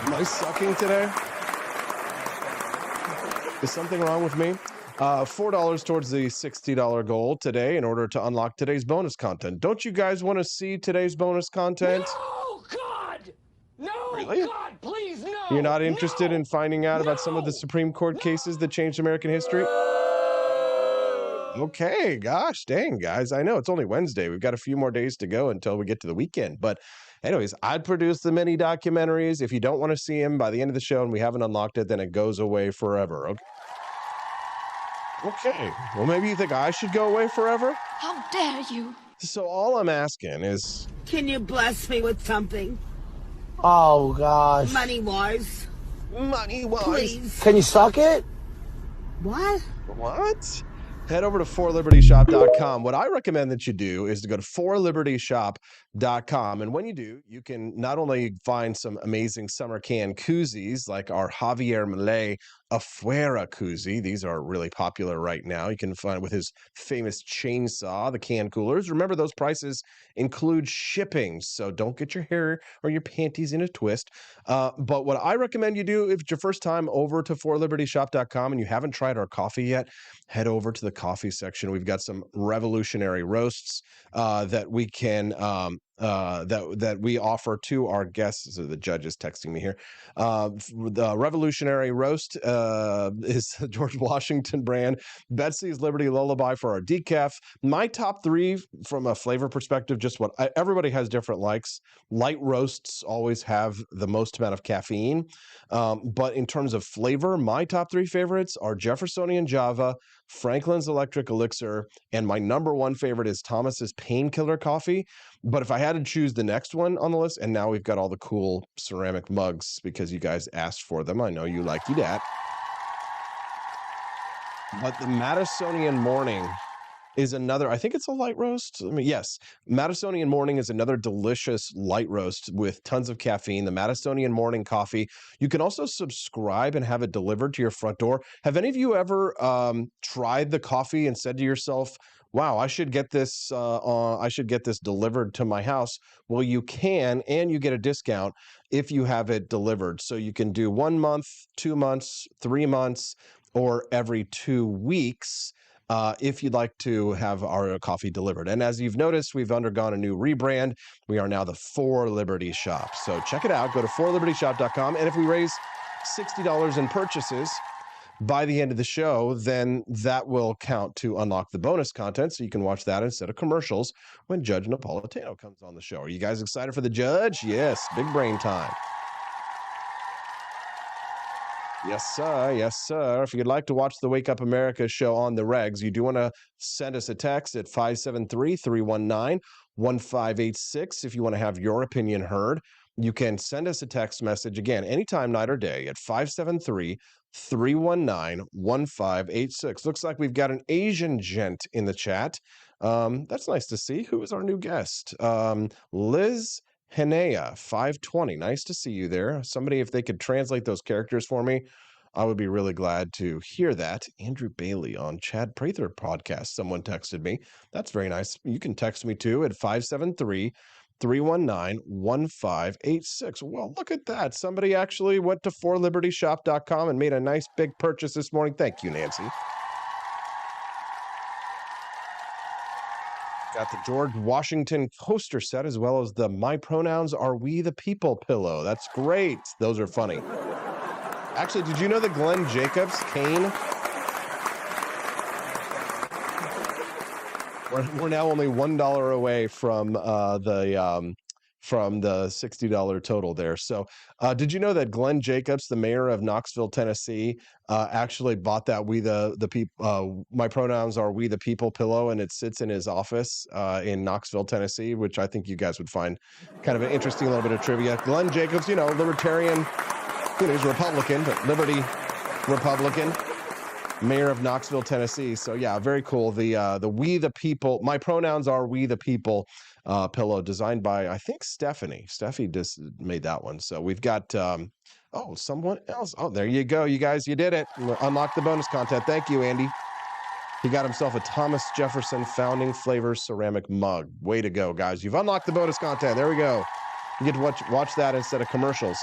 Am I sucking today? Is something wrong with me? $4 towards the $60 goal today in order to unlock today's bonus content. Don't you guys want to see today's bonus content? No, God! No, Really? God, please, no! You're not interested in finding out about some of the Supreme Court cases that changed American history? Okay, gosh, dang, guys. I know it's only Wednesday. We've got a few more days to go until we get to the weekend. But anyways, I'd produce the mini documentaries. If you don't want to see them by the end of the show and we haven't unlocked it, then it goes away forever. Okay. Well, maybe you think I should go away forever? How dare you? So all I'm asking is... Can you bless me with something? Oh, gosh. Money-wise. Money-wise. Please. Can you suck it? What? What? Head over to forlibertyshop.com. What I recommend that you do is to go to forlibertyshop.com. And when you do, you can not only find some amazing summer can koozies like our Javier Milei Afuera koozie. These are really popular right now. You can find with his famous chainsaw, the can coolers. Remember, those prices include shipping, so don't get your hair or your panties in a twist. But what I recommend you do, if it's your first time over to forlibertyshop.com and you haven't tried our coffee yet, head over to the coffee section. We've got some revolutionary roasts that we can that we offer to our guests. So the judge is texting me here. The Revolutionary Roast is George Washington brand. Betsy's Liberty Lullaby for our decaf. My top three from a flavor perspective, just what everybody has different likes. Light roasts always have the most amount of caffeine. But in terms of flavor, my top three favorites are Jeffersonian Java, Franklin's Electric Elixir, and my number one favorite is Thomas's Painkiller Coffee. But if I had to choose the next one on the list, and now we've got all the cool ceramic mugs because you guys asked for them. I know you like that. But the Madisonian Morning is another, I think it's a light roast. I mean, yes, Madisonian Morning is another delicious light roast with tons of caffeine. The Madisonian Morning Coffee. You can also subscribe and have it delivered to your front door. Have any of you ever tried the coffee and said to yourself, wow, I should get this delivered to my house? Well, you can, and you get a discount if you have it delivered. So you can do 1 month, 2 months, 3 months, or every 2 weeks. If you'd like to have our coffee delivered. And as you've noticed, we've undergone a new rebrand. We are now the 4 Liberty Shop. So check it out. Go to 4libertyshop.com. And if we raise $60 in purchases by the end of the show, then that will count to unlock the bonus content. So you can watch that instead of commercials when Judge Napolitano comes on the show. Are you guys excited for the judge? Yes, big brain time. Yes, sir. Yes, sir. If you'd like to watch the Wake Up America show on the regs, you do want to send us a text at 573-319-1586 if you want to have your opinion heard. You can send us a text message, again, anytime, night or day, at 573-319-1586. Looks like we've got an Asian gent in the chat. That's nice to see. Who is our new guest? Liz Henea, 520. Nice to see you there. Somebody, if they could translate those characters for me, I would be really glad to hear that. Andrew Bailey on Chad Prather podcast. Someone texted me. That's very nice. You can text me too at 573-319-1586. Well, look at that. Somebody actually went to 4libertyshop.com and made a nice big purchase this morning. Thank you, Nancy. Got the George Washington poster set as well as the My Pronouns Are We the People pillow. That's great. Those are funny. Actually, did you know that Glenn Jacobs, Kane? We're now only $1 away from the $60 total there. So did you know that Glenn Jacobs, the mayor of Knoxville, Tennessee, actually bought that My Pronouns Are We the People pillow, and it sits in his office in Knoxville, Tennessee, which I think you guys would find kind of an interesting little bit of trivia. Glenn Jacobs, libertarian, he's Republican, but Liberty Republican, mayor of Knoxville, Tennessee. So yeah, very cool. The We the People, My Pronouns Are We the People pillow, designed by, I think, Stephanie. Steffi just made that one. So we've got someone else. Oh, there you go. You guys, you did it. Unlock the bonus content. Thank you, Andy. He got himself a Thomas Jefferson Founding Flavors ceramic mug. Way to go, guys. You've unlocked the bonus content. There we go. You get to watch that instead of commercials.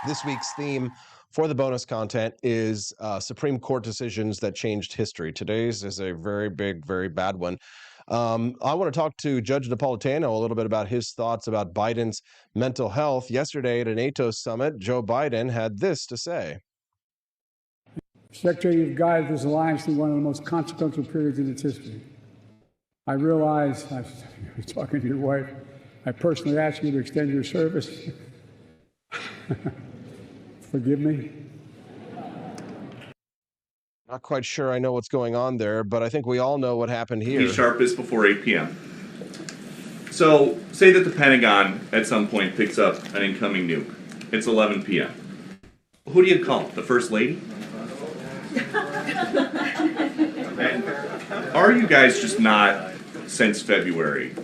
This week's theme for the bonus content is Supreme Court decisions that changed history. Today's is a very big, very bad one. I want to talk to Judge Napolitano a little bit about his thoughts about Biden's mental health. Yesterday at a NATO summit, Joe Biden had this to say. Secretary, you've guided this alliance through one of the most consequential periods in its history. I realize, I was talking to your wife, I personally asked you to extend your service. Forgive me. Not quite sure I know what's going on there, but I think we all know what happened here. Be sharpest before 8 p.m. So, say that the Pentagon at some point picks up an incoming nuke. It's 11 p.m. Who do you call? The First Lady? Are you guys just not, since February,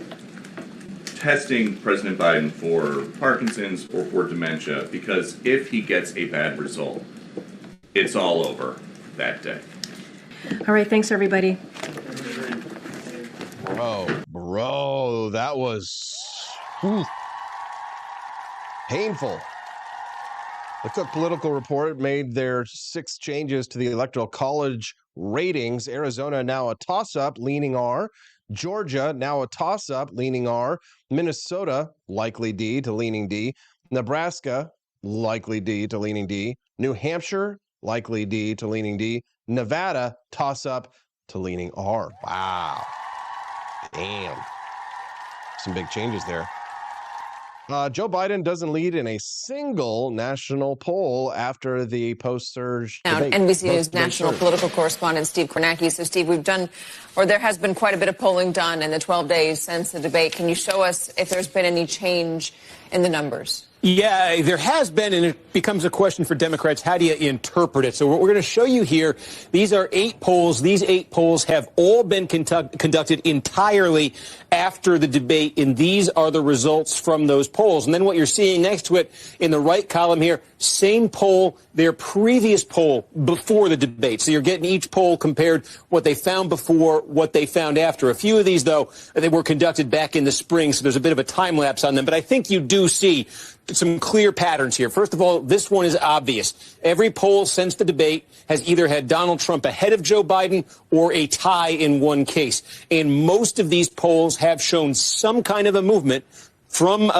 testing President Biden for Parkinson's or for dementia? Because if he gets a bad result, it's all over that day. All right, thanks, everybody. Bro, that was painful. The Cook Political Report made their 6 changes to the Electoral College ratings. Arizona now a toss-up, leaning R. Georgia, now a toss-up, leaning R. Minnesota, likely D to leaning D. Nebraska, likely D to leaning D. New Hampshire, likely D to leaning D. Nevada, toss-up to leaning R. Wow. Damn. Some big changes there. Joe Biden doesn't lead in a single national poll after the post-surge debate. NBC News national political correspondent Steve Kornacki. So, Steve, there has been quite a bit of polling done in the 12 days since the debate. Can you show us if there's been any change in the numbers? Yeah, there has been, and it becomes a question for Democrats. How do you interpret it? So what we're going to show you here, these are 8 polls. These 8 polls have all been conducted entirely after the debate, and these are the results from those polls. And then what you're seeing next to it in the right column here, same poll, their previous poll before the debate. So you're getting each poll compared what they found before, what they found after. A few of these, though, they were conducted back in the spring, so there's a bit of a time lapse on them. But I think you do see some clear patterns here. First of all, this one is obvious. Every poll since the debate has either had Donald Trump ahead of Joe Biden or a tie in one case. And most of these polls have shown some kind of a movement from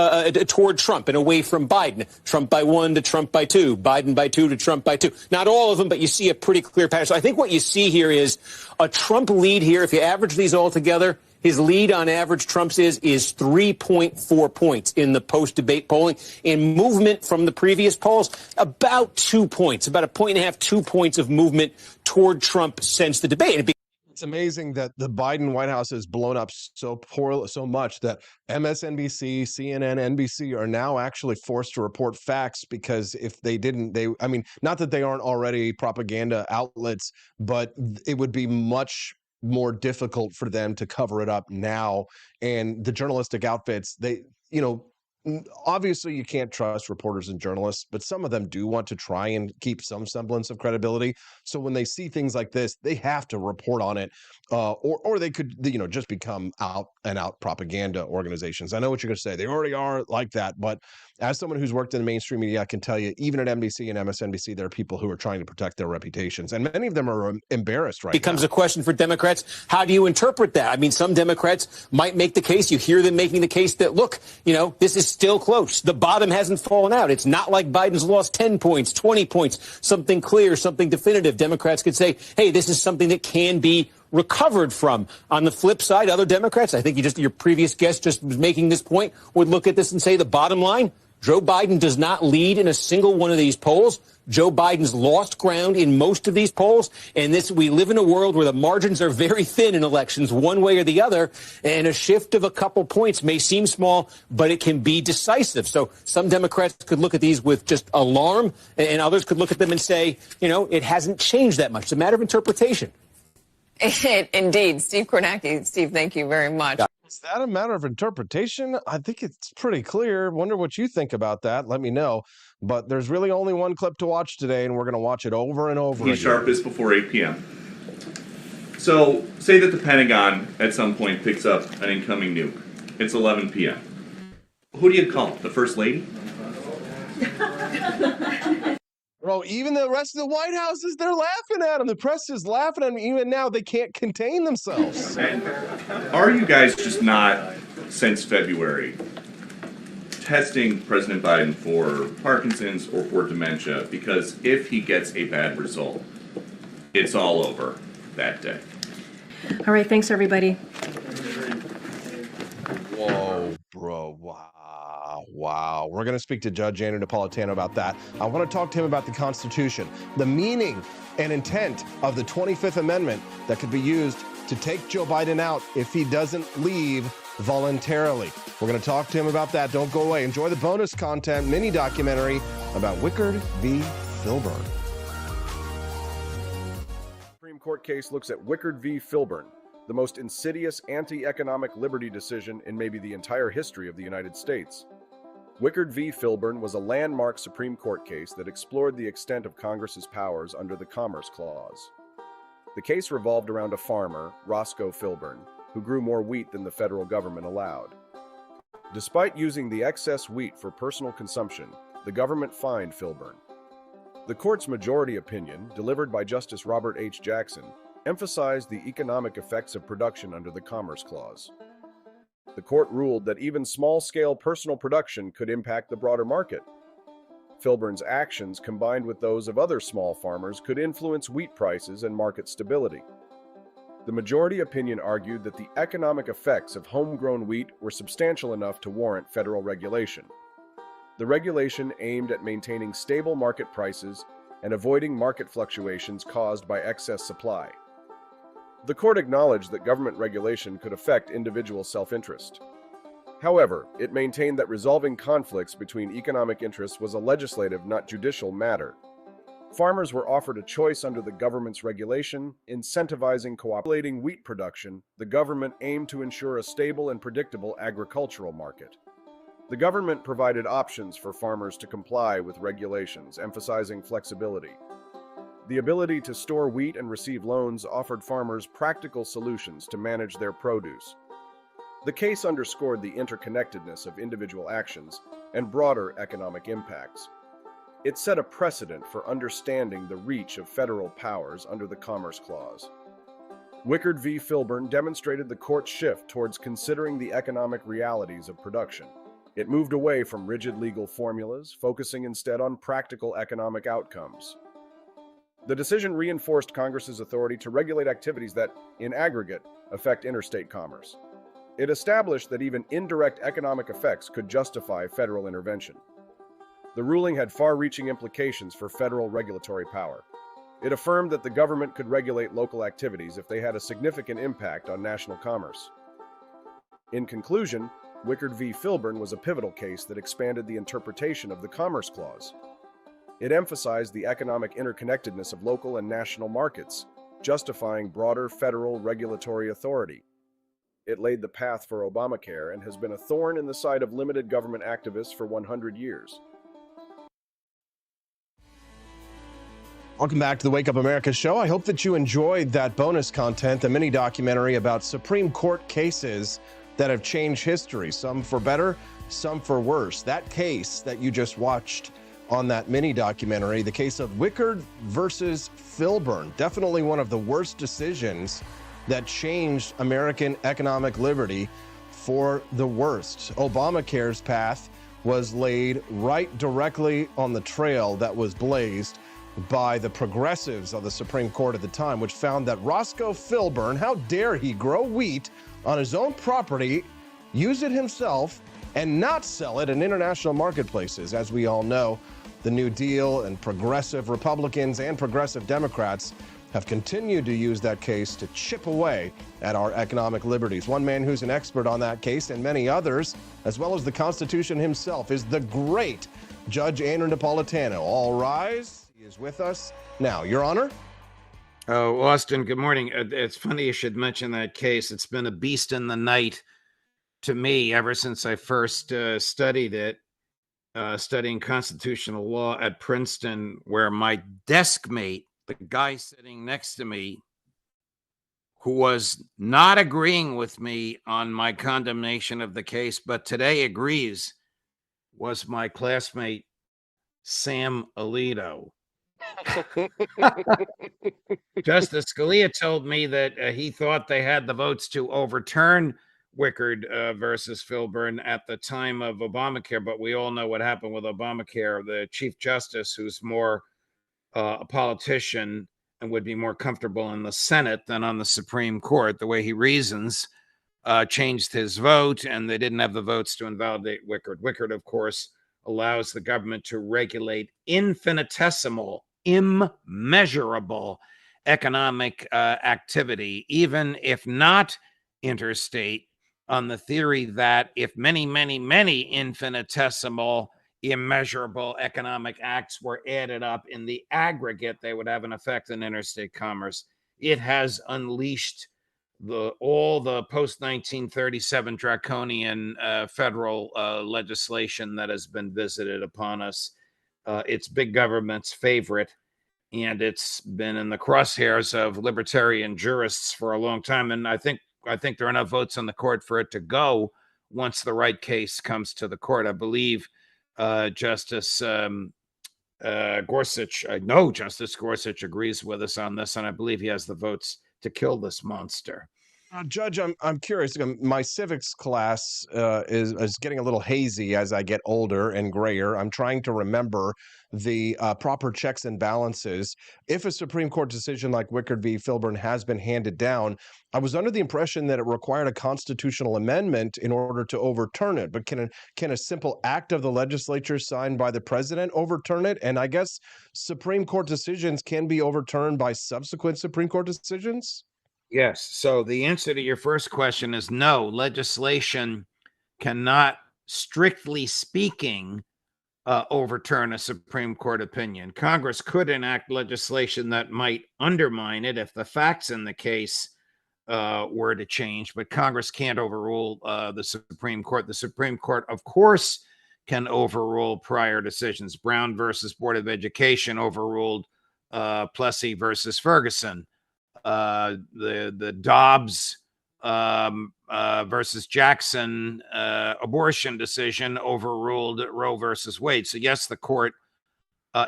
toward Trump and away from Biden. Trump by 1 to Trump by 2, Biden by 2 to Trump by 2. Not all of them, but you see a pretty clear pattern. So I think what you see here is a Trump lead here. If you average these all together, his lead on average, Trump's is 3.4 points in the post-debate polling. In movement from the previous polls, about 2 points, about a point and a half, 2 points of movement toward Trump since the debate. It's amazing that the Biden White House has blown up so much that MSNBC, CNN, NBC are now actually forced to report facts, because if they didn't, not that they aren't already propaganda outlets, but it would be much more difficult for them to cover it up now. And the journalistic outfits, obviously you can't trust reporters and journalists, but some of them do want to try and keep some semblance of credibility. So when they see things like this, they have to report on it, or they could, just become out and out propaganda organizations. I know what you're going to say. They already are like that. But as someone who's worked in the mainstream media, I can tell you, even at NBC and MSNBC, there are people who are trying to protect their reputations. And many of them are embarrassed right now. Becomes a question for Democrats. How do you interpret that? I mean, some Democrats might make the case. You hear them making the case that, look, this is still close. The bottom hasn't fallen out. It's not like Biden's lost 10 points, 20 points, something clear, something definitive. Democrats could say, hey, this is something that can be recovered from. On the flip side, other Democrats, I think your previous guest just was making this point, would look at this and say the bottom line, Joe Biden does not lead in a single one of these polls. Joe Biden's lost ground in most of these polls. And we live in a world where the margins are very thin in elections, one way or the other. And a shift of a couple points may seem small, but it can be decisive. So some Democrats could look at these with just alarm, and others could look at them and say, it hasn't changed that much. It's a matter of interpretation. Indeed. Steve Kornacki. Steve, thank you very much. Is that a matter of interpretation? I think it's pretty clear. Wonder what you think about that. Let me know. But there's really only one clip to watch today, and we're going to watch it over and over again. He's sharpest before 8 p.m. So, say that the Pentagon at some point picks up an incoming nuke. It's 11 p.m. Who do you call? The First Lady? Bro, even the rest of the White House they're laughing at him. The press is laughing at him. Even now, they can't contain themselves. And are you guys just not, since February, testing President Biden for Parkinson's or for dementia? Because if he gets a bad result, it's all over that day. All right, thanks, everybody. Whoa, bro, wow. We're going to speak to Judge Andrew Napolitano about that. I want to talk to him about the Constitution, the meaning and intent of the 25th Amendment that could be used to take Joe Biden out if he doesn't leave voluntarily. We're going to talk to him about that. Don't go away. Enjoy the bonus content mini documentary about Wickard v. Filburn. Supreme Court case looks at Wickard v. Filburn, the most insidious anti-economic liberty decision in maybe the entire history of the United States. Wickard v. Filburn was a landmark Supreme Court case that explored the extent of Congress's powers under the Commerce Clause. The case revolved around a farmer, Roscoe Filburn, who grew more wheat than the federal government allowed. Despite using the excess wheat for personal consumption, the government fined Filburn. The court's majority opinion, delivered by Justice Robert H. Jackson, emphasized the economic effects of production under the Commerce Clause. The court ruled that even small-scale personal production could impact the broader market. Filburn's actions, combined with those of other small farmers, could influence wheat prices and market stability. The majority opinion argued that the economic effects of homegrown wheat were substantial enough to warrant federal regulation. The regulation aimed at maintaining stable market prices and avoiding market fluctuations caused by excess supply. The court acknowledged that government regulation could affect individual self-interest. However, it maintained that resolving conflicts between economic interests was a legislative, not judicial matter. Farmers were offered a choice under the government's regulation, incentivizing cooperating wheat production. The government aimed to ensure a stable and predictable agricultural market. The government provided options for farmers to comply with regulations, emphasizing flexibility. The ability to store wheat and receive loans offered farmers practical solutions to manage their produce. The case underscored the interconnectedness of individual actions and broader economic impacts. It set a precedent for understanding the reach of federal powers under the Commerce Clause. Wickard v. Filburn demonstrated the court's shift towards considering the economic realities of production. It moved away from rigid legal formulas, focusing instead on practical economic outcomes. The decision reinforced Congress's authority to regulate activities that, in aggregate, affect interstate commerce. It established that even indirect economic effects could justify federal intervention. The ruling had far-reaching implications for federal regulatory power. It affirmed that the government could regulate local activities if they had a significant impact on national commerce. In conclusion, Wickard v. Filburn was a pivotal case that expanded the interpretation of the Commerce Clause. It emphasized the economic interconnectedness of local and national markets, justifying broader federal regulatory authority. It laid the path for Obamacare and has been a thorn in the side of limited government activists for 100 years. Welcome back to the Wake Up America show. I hope that you enjoyed that bonus content, a mini documentary about Supreme Court cases that have changed history, some for better, some for worse. That case that you just watched on that mini documentary, the case of Wickard versus Filburn, definitely one of the worst decisions that changed American economic liberty for the worst. Obamacare's path was laid right directly on the trail that was blazed by the progressives of the Supreme Court at the time, which found that Roscoe Filburn, how dare he grow wheat on his own property, use it himself, and not sell it in international marketplaces. As we all know, the New Deal and progressive Republicans and progressive Democrats have continued to use that case to chip away at our economic liberties. One man who's an expert on that case, and many others, as well as the Constitution himself, is the great Judge Andrew Napolitano. All rise. He is with us now. Your Honor. Oh, Austin, good morning. It's funny you should mention that case. It's been a beast in the night to me ever since I first studied it, studying constitutional law at Princeton, where my desk mate, the guy sitting next to me, who was not agreeing with me on my condemnation of the case, but today agrees, was my classmate, Sam Alito. Justice Scalia told me that he thought they had the votes to overturn Wickard versus Filburn at the time of Obamacare, but we all know what happened with Obamacare. The Chief Justice, who's more a politician and would be more comfortable in the Senate than on the Supreme Court, the way he reasons, changed his vote, and they didn't have the votes to invalidate Wickard. Wickard, of course, allows the government to regulate infinitesimal, immeasurable economic activity, even if not interstate, on the theory that if many, many, many infinitesimal, immeasurable economic acts were added up in the aggregate, they would have an effect on interstate commerce. It has unleashed all the post-1937 draconian federal legislation that has been visited upon us. It's big government's favorite, and it's been in the crosshairs of libertarian jurists for a long time. And I think there are enough votes on the court for it to go once the right case comes to the court. I believe Justice Gorsuch, I know Justice Gorsuch agrees with us on this, and I believe he has the votes to kill this monster. Judge, I'm curious. My civics class is getting a little hazy as I get older and grayer. I'm trying to remember the proper checks and balances. If a Supreme Court decision like Wickard v. Filburn has been handed down, I was under the impression that it required a constitutional amendment in order to overturn it. But can a simple act of the legislature signed by the president overturn it? And I guess Supreme Court decisions can be overturned by subsequent Supreme Court decisions? Yes. So the answer to your first question is no. Legislation cannot, strictly speaking, overturn a Supreme Court opinion. Congress could enact legislation that might undermine it if the facts in the case were to change, but Congress can't overrule the Supreme Court. The Supreme Court, of course, can overrule prior decisions. Brown versus Board of Education overruled Plessy versus Ferguson. The Dobbs versus Jackson abortion decision overruled Roe versus Wade. So yes, the court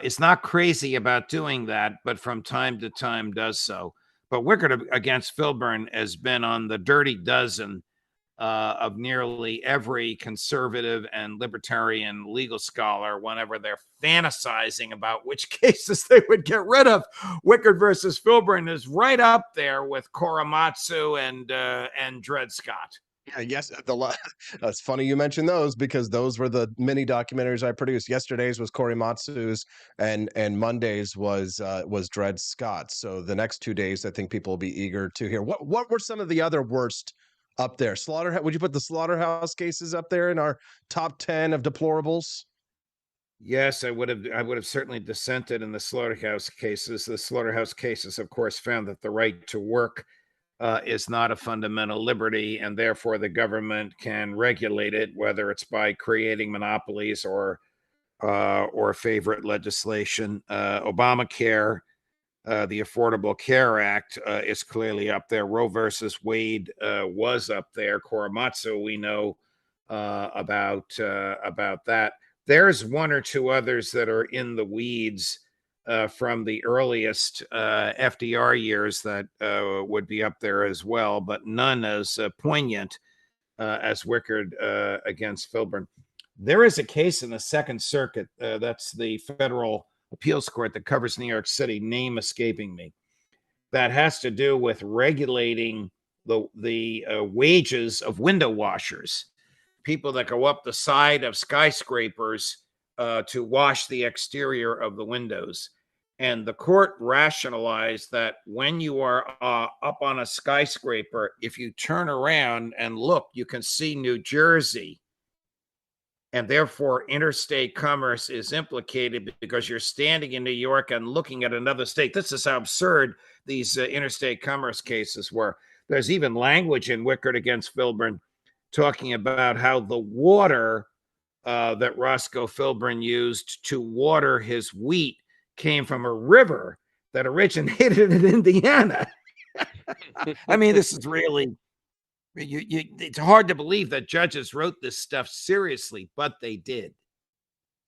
is not crazy about doing that, but from time to time does so. But Wickard against Filburn has been on the dirty dozen of nearly every conservative and libertarian legal scholar whenever they're fantasizing about which cases they would get rid of. Wickard versus Filburn is right up there with Korematsu and Dred Scott. Yeah, yes. It's funny you mentioned those because those were the mini documentaries I produced. Yesterday's was Korematsu's, and Monday's was Dred Scott. So the next 2 days, I think people will be eager to hear what were some of the other worst up there. Would you put the Slaughterhouse cases up there in our top 10 of deplorables? Yes, I would have certainly dissented in the Slaughterhouse cases. The Slaughterhouse cases, of course, found that the right to work is not a fundamental liberty, and therefore the government can regulate it, whether it's by creating monopolies or favorite legislation. Obamacare, the Affordable Care Act is clearly up there. Roe versus Wade was up there. Korematsu, we know about that. There's one or two others that are in the weeds from the earliest FDR years that would be up there as well, but none as poignant as Wickard against Filburn. There is a case in the Second Circuit, that's the federal appeals court that covers New York City, name escaping me, that has to do with regulating the wages of window washers, people that go up the side of skyscrapers to wash the exterior of the windows. And the court rationalized that when you are up on a skyscraper, if you turn around and look, you can see New Jersey. And therefore, interstate commerce is implicated because you're standing in New York and looking at another state. This is how absurd these interstate commerce cases were. There's even language in Wickard against Filburn talking about how the water that Roscoe Filburn used to water his wheat came from a river that originated in Indiana. I mean, this is really... it's hard to believe that judges wrote this stuff seriously, but they did.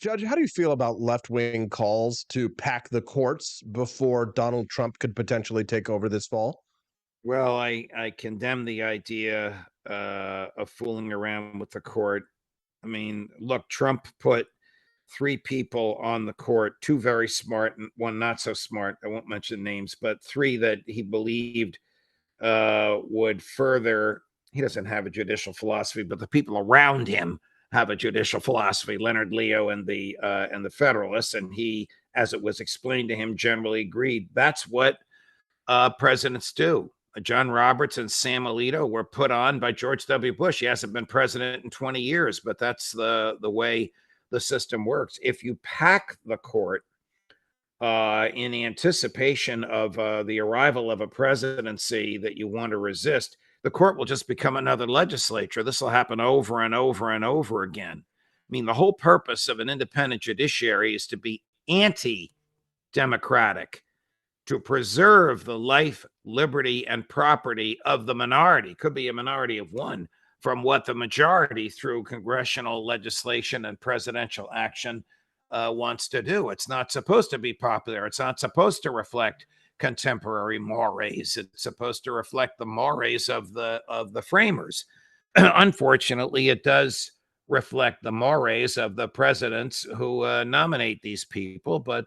Judge, how do you feel about left-wing calls to pack the courts before Donald Trump could potentially take over this fall? Well, I condemn the idea of fooling around with the court. I mean, look, Trump put 3 people on the court, 2 very smart and 1 not so smart. I won't mention names, but 3 that he believed would further... He doesn't have a judicial philosophy, but the people around him have a judicial philosophy. Leonard Leo and the Federalists, and he, as it was explained to him, generally agreed. That's what presidents do. John Roberts and Sam Alito were put on by George W. Bush. He hasn't been president in 20 years, but that's the way the system works. If you pack the court in anticipation of the arrival of a presidency that you want to resist, the court will just become another legislature. This will happen over and over and over again. I mean, the whole purpose of an independent judiciary is to be anti-democratic, to preserve the life, liberty, and property of the minority. Could be a minority of 1 from what the majority through congressional legislation and presidential action wants to do. It's not supposed to be popular. It's not supposed to reflect contemporary mores. It's supposed to reflect the mores of the framers. Unfortunately, it does reflect the mores of the presidents who nominate these people, but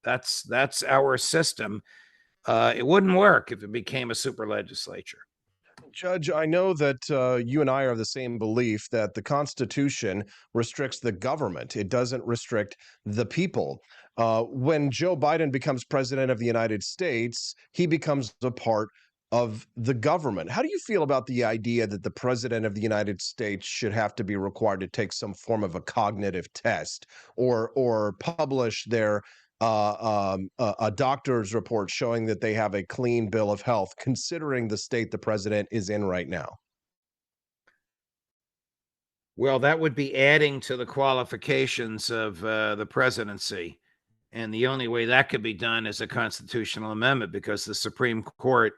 that's our system. It wouldn't work if it became a super legislature. Judge, I know that you and I are of the same belief that the Constitution restricts the government. It doesn't restrict the people. When Joe Biden becomes president of the United States, he becomes a part of the government. How do you feel about the idea that the president of the United States should have to be required to take some form of a cognitive test or publish their a doctor's report showing that they have a clean bill of health, considering the state the president is in right now? Well, that would be adding to the qualifications of the presidency. And the only way that could be done is a constitutional amendment, because the Supreme Court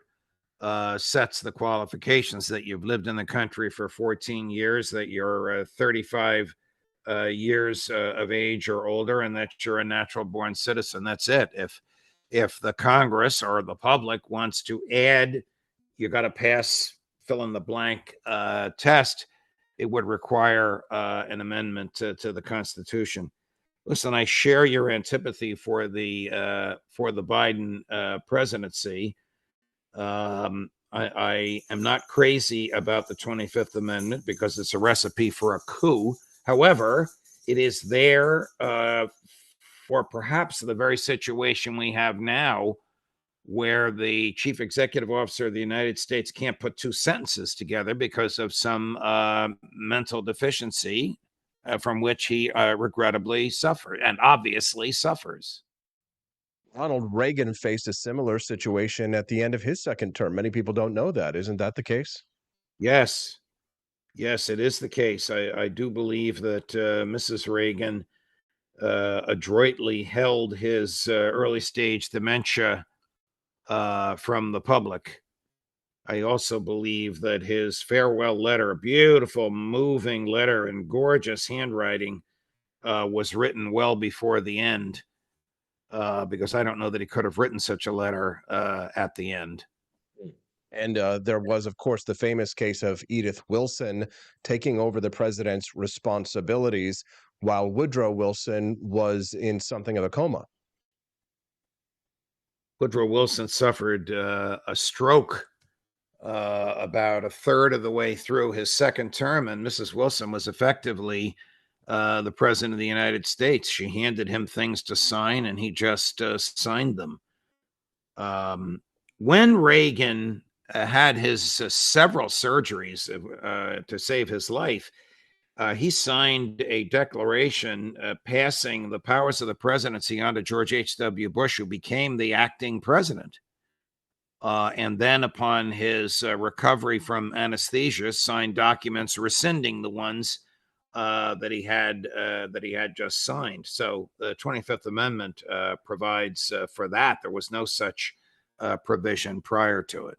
sets the qualifications that you've lived in the country for 14 years, that you're 35 years of age or older, and that you're a natural born citizen. That's it. If the Congress or the public wants to add, you got to pass fill in the blank test, it would require an amendment to the Constitution. Listen, I share your antipathy for the Biden presidency. I am not crazy about the 25th Amendment because it's a recipe for a coup. However, it is there for perhaps the very situation we have now, where the chief executive officer of the United States can't put two sentences together because of some mental deficiency from which he regrettably suffered and obviously suffers. Ronald Reagan faced a similar situation at the end of his second term. Many people don't know that. Isn't that the case? Yes. Yes, it is the case. I do believe that Mrs. Reagan adroitly held his early stage dementia from the public. I also believe that his farewell letter, a beautiful, moving letter in gorgeous handwriting, was written well before the end, because I don't know that he could have written such a letter at the end. And there was, of course, the famous case of Edith Wilson taking over the president's responsibilities while Woodrow Wilson was in something of a coma. Woodrow Wilson suffered a stroke about a third of the way through his second term, and Mrs. Wilson was effectively the president of the United States. She handed him things to sign, and he just signed them. When Reagan had his several surgeries to save his life, he signed a declaration passing the powers of the presidency on to George H.W. Bush, who became the acting president. And then upon his recovery from anesthesia, signed documents rescinding the ones that he had just signed. So the 25th Amendment provides for that. There was no such provision prior to it.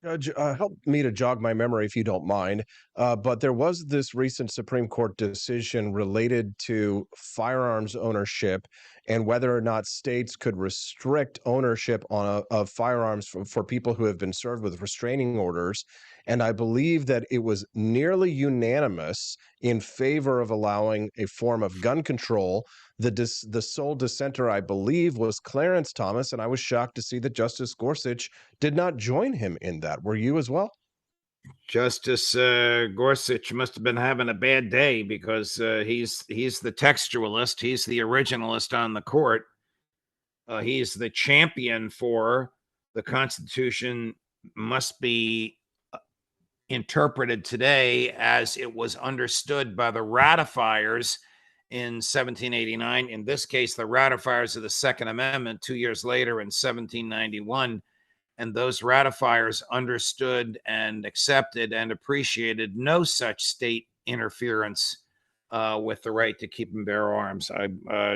Judge, help me to jog my memory if you don't mind. But there was this recent Supreme Court decision related to firearms ownership and whether or not states could restrict ownership of firearms for people who have been served with restraining orders. And I believe that it was nearly unanimous in favor of allowing a form of gun control. The sole dissenter, I believe, was Clarence Thomas, and I was shocked to see that Justice Gorsuch did not join him in that. Were you as well? Justice Gorsuch must have been having a bad day, because he's the textualist, he's the originalist on the court. He's the champion for the Constitution must be interpreted today as it was understood by the ratifiers in 1789. In this case, the ratifiers of the Second Amendment 2 years later in 1791. And those ratifiers understood and accepted and appreciated no such state interference with the right to keep and bear arms.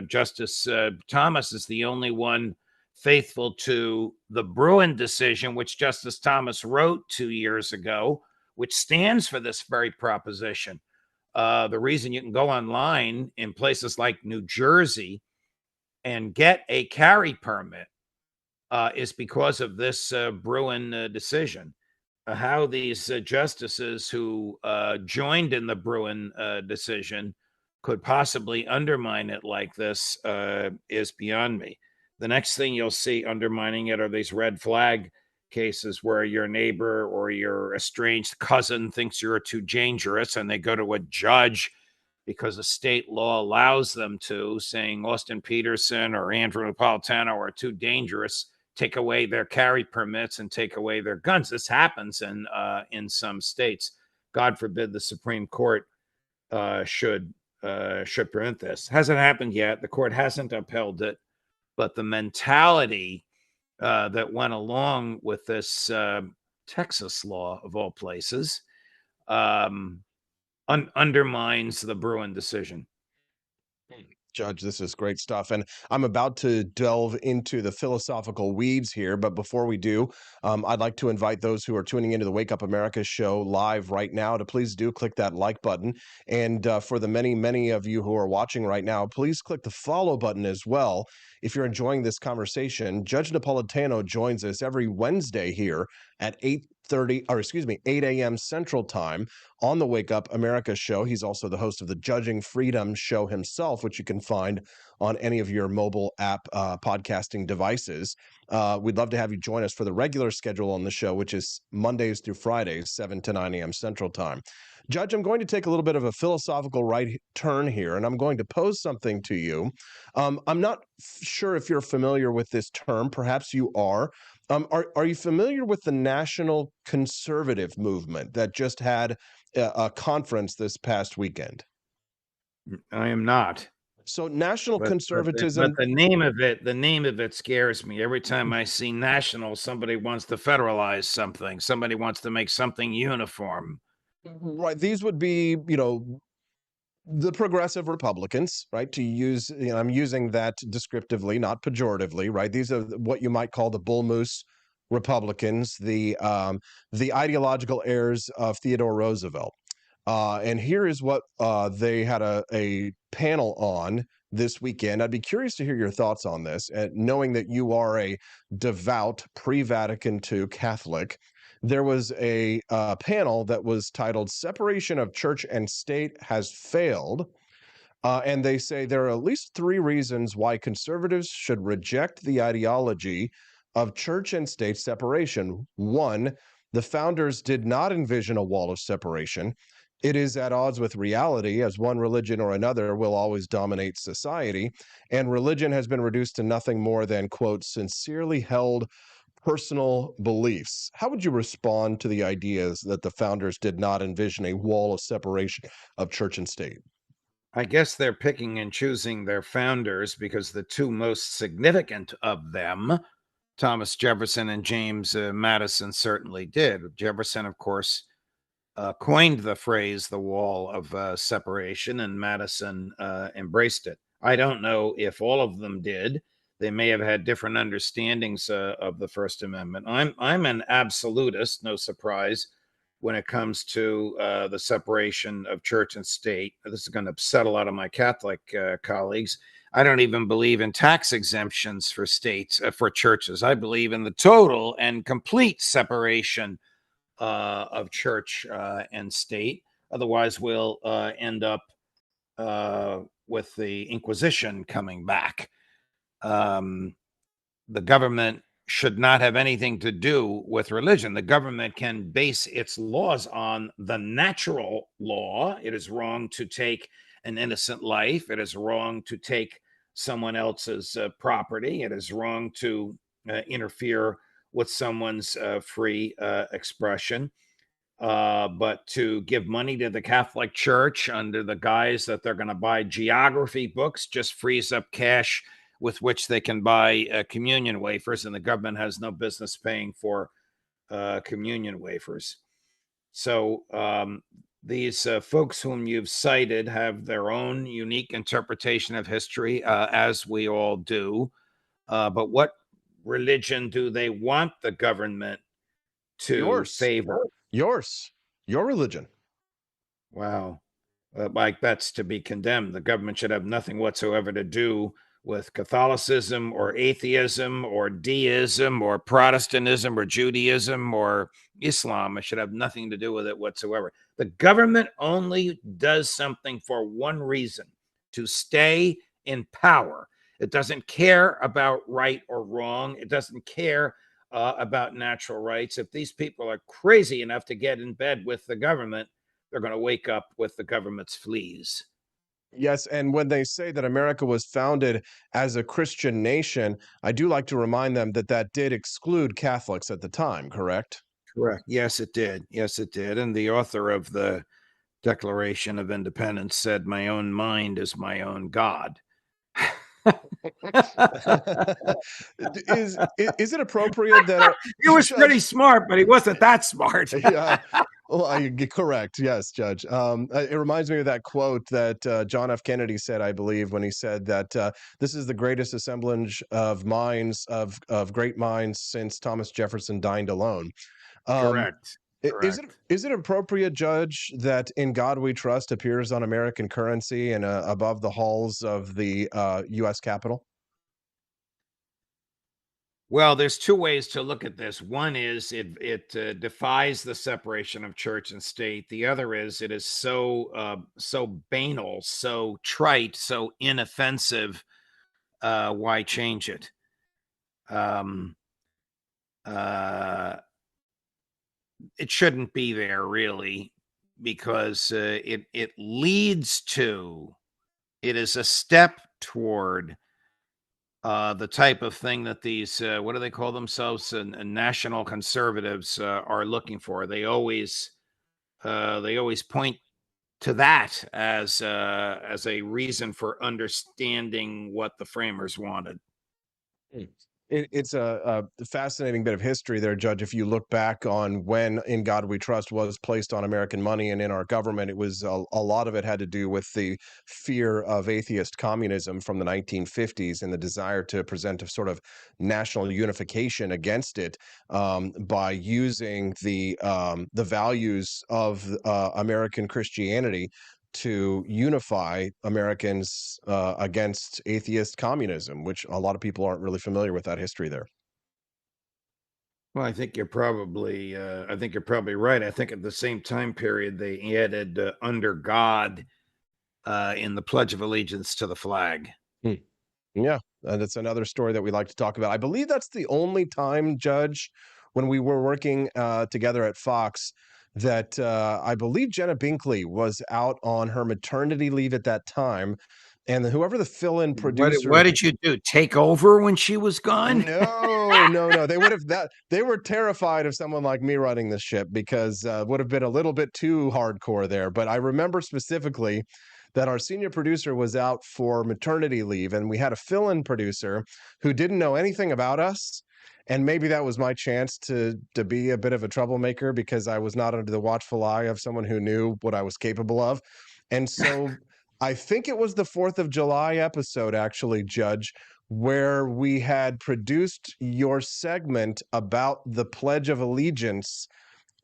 Justice Thomas is the only one faithful to the Bruen decision, which Justice Thomas wrote 2 years ago, which stands for this very proposition. The reason you can go online in places like New Jersey and get a carry permit is because of this Bruin decision. How these justices who joined in the Bruin decision could possibly undermine it like this is beyond me. The next thing you'll see undermining it are these red flag cases where your neighbor or your estranged cousin thinks you're too dangerous and they go to a judge because a state law allows them to, saying Austin Peterson or Andrew Napolitano are too dangerous, take away their carry permits and take away their guns. This happens in some states. God forbid the Supreme Court should prevent this. Hasn't happened yet. The court hasn't upheld it, but the mentality that went along with this Texas law, of all places, undermines the Bruin decision. Judge, this is great stuff. And I'm about to delve into the philosophical weeds here. But before we do, I'd like to invite those who are tuning into the Wake Up America show live right now to please do click that like button. And for the many, many of you who are watching right now, please click the follow button as well. If you're enjoying this conversation, Judge Napolitano joins us every Wednesday here at 8 a.m. Central Time on the Wake Up America show. He's also the host of the Judging Freedom show himself, which you can find on any of your mobile app podcasting devices. We'd love to have you join us for the regular schedule on the show, which is Mondays through Fridays, 7 to 9 a.m. Central Time. Judge, I'm going to take a little bit of a philosophical right turn here, and I'm going to pose something to you. I'm not sure if you're familiar with this term. Perhaps you are. Are you familiar with the National Conservative Movement that just had a conference this past weekend? I am not. So national conservatism. But the name of it scares me. Every time I see national, somebody wants to federalize something. Somebody wants to make something uniform. Right. These would be, the progressive Republicans, right? To use, I'm using that descriptively, not pejoratively, right? These are what you might call the bull moose Republicans, the ideological heirs of Theodore Roosevelt. And here is what they had a panel on this weekend. I'd be curious to hear your thoughts on this, knowing that you are a devout pre-Vatican II Catholic. There was a panel that was titled "Separation of Church and State Has Failed." And they say there are at least 3 reasons why conservatives should reject the ideology of church and state separation. 1, the founders did not envision a wall of separation. It is at odds with reality, as one religion or another will always dominate society. And religion has been reduced to nothing more than, quote, sincerely held personal beliefs. How would you respond to the ideas that the founders did not envision a wall of separation of church and state? I guess they're picking and choosing their founders because the 2 most significant of them, Thomas Jefferson and James Madison, certainly did. Jefferson, of course, coined the phrase the wall of separation, and Madison embraced it. I don't know if all of them did. They may have had different understandings of the First Amendment. I'm an absolutist, no surprise, when it comes to the separation of church and state. This is going to upset a lot of my Catholic colleagues. I don't even believe in tax exemptions for states, for churches. I believe in the total and complete separation of church and state. Otherwise, we'll end up with the Inquisition coming back. The government should not have anything to do with religion. The government can base its laws on the natural law. It is wrong to take an innocent life. It is wrong to take someone else's property. It is wrong to interfere with someone's free expression. But to give money to the Catholic Church under the guise that they're going to buy geography books just frees up cash with which they can buy communion wafers, and the government has no business paying for communion wafers. So these folks whom you've cited have their own unique interpretation of history, as we all do. But what religion do they want the government to favor? Your religion. Wow. Like, that's to be condemned. The government should have nothing whatsoever to do with Catholicism or atheism or deism or Protestantism or Judaism or Islam. It should have nothing to do with it whatsoever. The government only does something for one reason: to stay in power. It doesn't care about right or wrong. It doesn't care about natural rights. If these people are crazy enough to get in bed with the government, they're going to wake up with the government's fleas. Yes, and when they say that America was founded as a Christian nation, I do like to remind them that that did exclude Catholics at the time, correct? Correct. Yes, it did. Yes, it did. And the author of the Declaration of Independence said, "My own mind is my own God." is it appropriate that he was pretty smart, but he wasn't that smart? Yeah, well, correct. Yes, Judge. It reminds me of that quote that John F. Kennedy said, I believe, when he said that this is the greatest assemblage of minds, of great minds, since Thomas Jefferson dined alone. Correct. Is it appropriate, Judge, that "In God We Trust" appears on American currency and above the halls of the U.S. Capitol? Well, there's two ways to look at this. One is it defies the separation of church and state. The other is it is so banal, so trite, so inoffensive. Why change it? It shouldn't be there, really, because it leads to, it is a step toward the type of thing that these what do they call themselves, national conservatives are looking for. They always point to that as a reason for understanding what the framers wanted. It's a fascinating bit of history there, Judge. If you look back on when "In God We Trust" was placed on American money and in our government, it was a lot of it had to do with the fear of atheist communism from the 1950s and the desire to present a sort of national unification against it by using the values of American Christianity to unify Americans against atheist communism, which a lot of people aren't really familiar with that history there. Well, I think you're probably right. I think at the same time period they added "under God" in the Pledge of Allegiance to the flag. Yeah, that's another story that we like to talk about. I believe that's the only time, Judge, when we were working together at Fox, that I believe Jenna Binkley was out on her maternity leave at that time, and whoever the fill-in producer. What did you do? Take over when she was gone? No. They were terrified of someone like me running the ship, because it would have been a little bit too hardcore there. But I remember specifically that our senior producer was out for maternity leave, and we had a fill-in producer who didn't know anything about us. And maybe that was my chance to be a bit of a troublemaker, because I was not under the watchful eye of someone who knew what I was capable of. And so I think it was the 4th of July episode, actually, Judge, where we had produced your segment about the Pledge of Allegiance,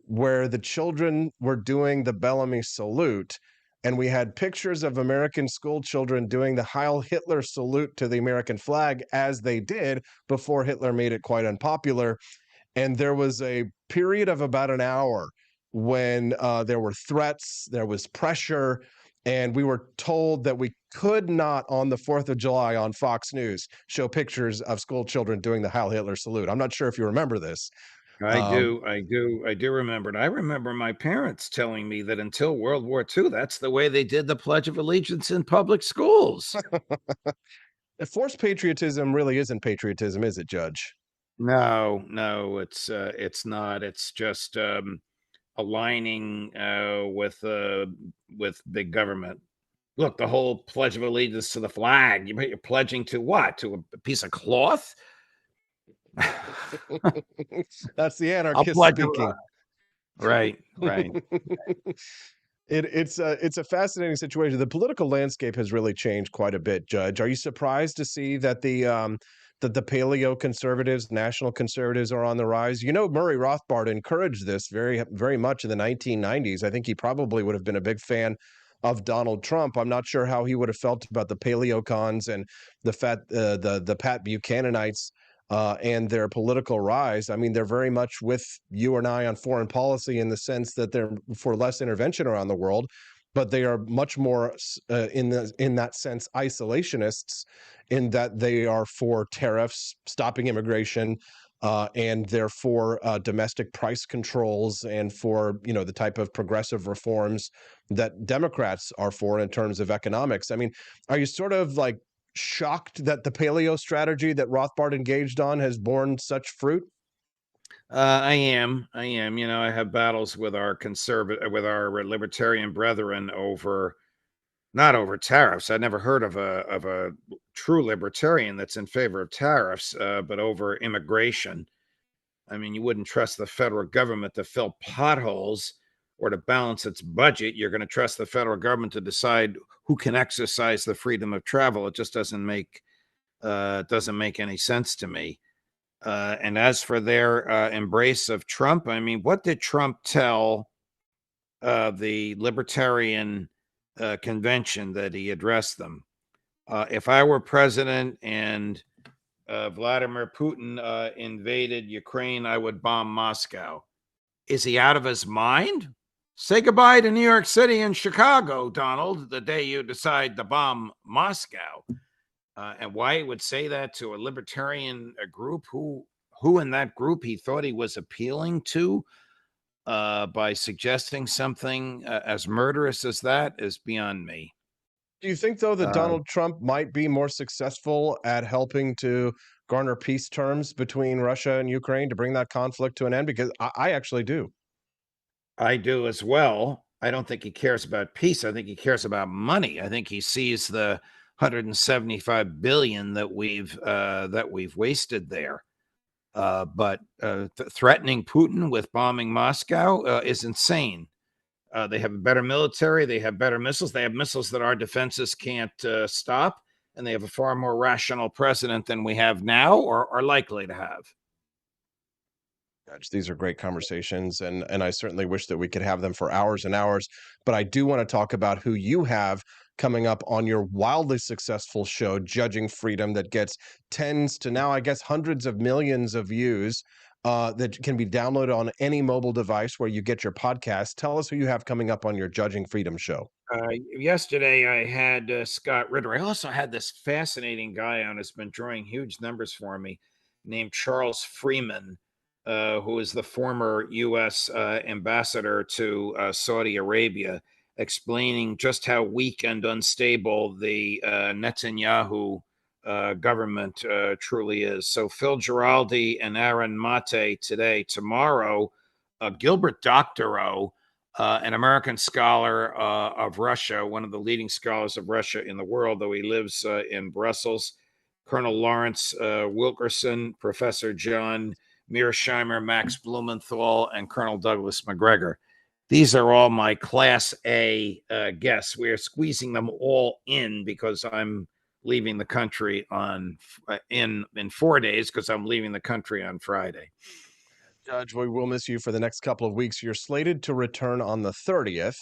where the children were doing the Bellamy salute. And we had pictures of American school children doing the Heil Hitler salute to the American flag, as they did before Hitler made it quite unpopular. And there was a period of about an hour when there were threats, there was pressure, and we were told that we could not, on the 4th of July on Fox News, show pictures of school children doing the Heil Hitler salute. I'm not sure if you remember this. I do remember it. I remember my parents telling me that until World War II, that's the way they did the Pledge of Allegiance in public schools. Forced patriotism really isn't patriotism, is it, Judge? No, it's not. It's just aligning with big government. Look, the whole Pledge of Allegiance to the flag. You're pledging to what? To a piece of cloth? That's the anarchist speaking. Right. It's a fascinating situation. The political landscape has really changed quite a bit, Judge. Are you surprised to see that the paleo conservatives, national conservatives, are on the rise? You know, Murray Rothbard encouraged this very, very much in the 1990s. I think he probably would have been a big fan of Donald Trump. I'm not sure how he would have felt about the paleocons and the Pat Buchananites and their political rise. I mean, they're very much with you and I on foreign policy in the sense that they're for less intervention around the world, but they are much more in that sense isolationists, in that they are for tariffs, stopping immigration, and therefore domestic price controls, and for the type of progressive reforms that Democrats are for in terms of economics. I mean, are you sort of like shocked that the paleo strategy that Rothbard engaged on has borne such fruit? I am. You know, I have battles with our libertarian brethren over, not over tariffs. I never heard of a true libertarian that's in favor of tariffs, but over immigration. I mean, you wouldn't trust the federal government to fill potholes or to balance its budget. You're going to trust the federal government to decide who can exercise the freedom of travel. It just doesn't make any sense to me. And as for their embrace of Trump, I mean, what did Trump tell the Libertarian convention that he addressed them? If I were president and Vladimir Putin invaded Ukraine, I would bomb Moscow. Is he out of his mind? Say goodbye to New York City and Chicago, Donald, the day you decide to bomb Moscow. And why he would say that to a libertarian group, who in that group he thought he was appealing to by suggesting something as murderous as that, is beyond me. Do you think, though, that Donald Trump might be more successful at helping to garner peace terms between Russia and Ukraine to bring that conflict to an end? Because I actually do. I do as well. I don't think he cares about peace. I think he cares about money. I think he sees the $175 billion that we've wasted there. But threatening Putin with bombing Moscow is insane. They have a better military. They have better missiles. They have missiles that our defenses can't stop. And they have a far more rational president than we have now or are likely to have. These are great conversations, and I certainly wish that we could have them for hours and hours. But I do want to talk about who you have coming up on your wildly successful show, Judging Freedom, that gets tens to now, I guess, hundreds of millions of views that can be downloaded on any mobile device where you get your podcast. Tell us who you have coming up on your Judging Freedom show. Yesterday, I had Scott Ritter. I also had this fascinating guy on who's been drawing huge numbers for me, named Charles Freeman, who is the former U.S. ambassador to Saudi Arabia, explaining just how weak and unstable the Netanyahu government truly is. So Phil Giraldi and Aaron Mate today. Tomorrow, Gilbert Doctorow, an American scholar of Russia, one of the leading scholars of Russia in the world, though he lives in Brussels, Colonel Lawrence Wilkerson, Professor John Mearsheimer, Max Blumenthal, and Colonel Douglas McGregor. These are all my Class A guests. We are squeezing them all in because I'm leaving the country in 4 days, because I'm leaving the country on Friday. Judge, we will miss you for the next couple of weeks. You're slated to return on the 30th,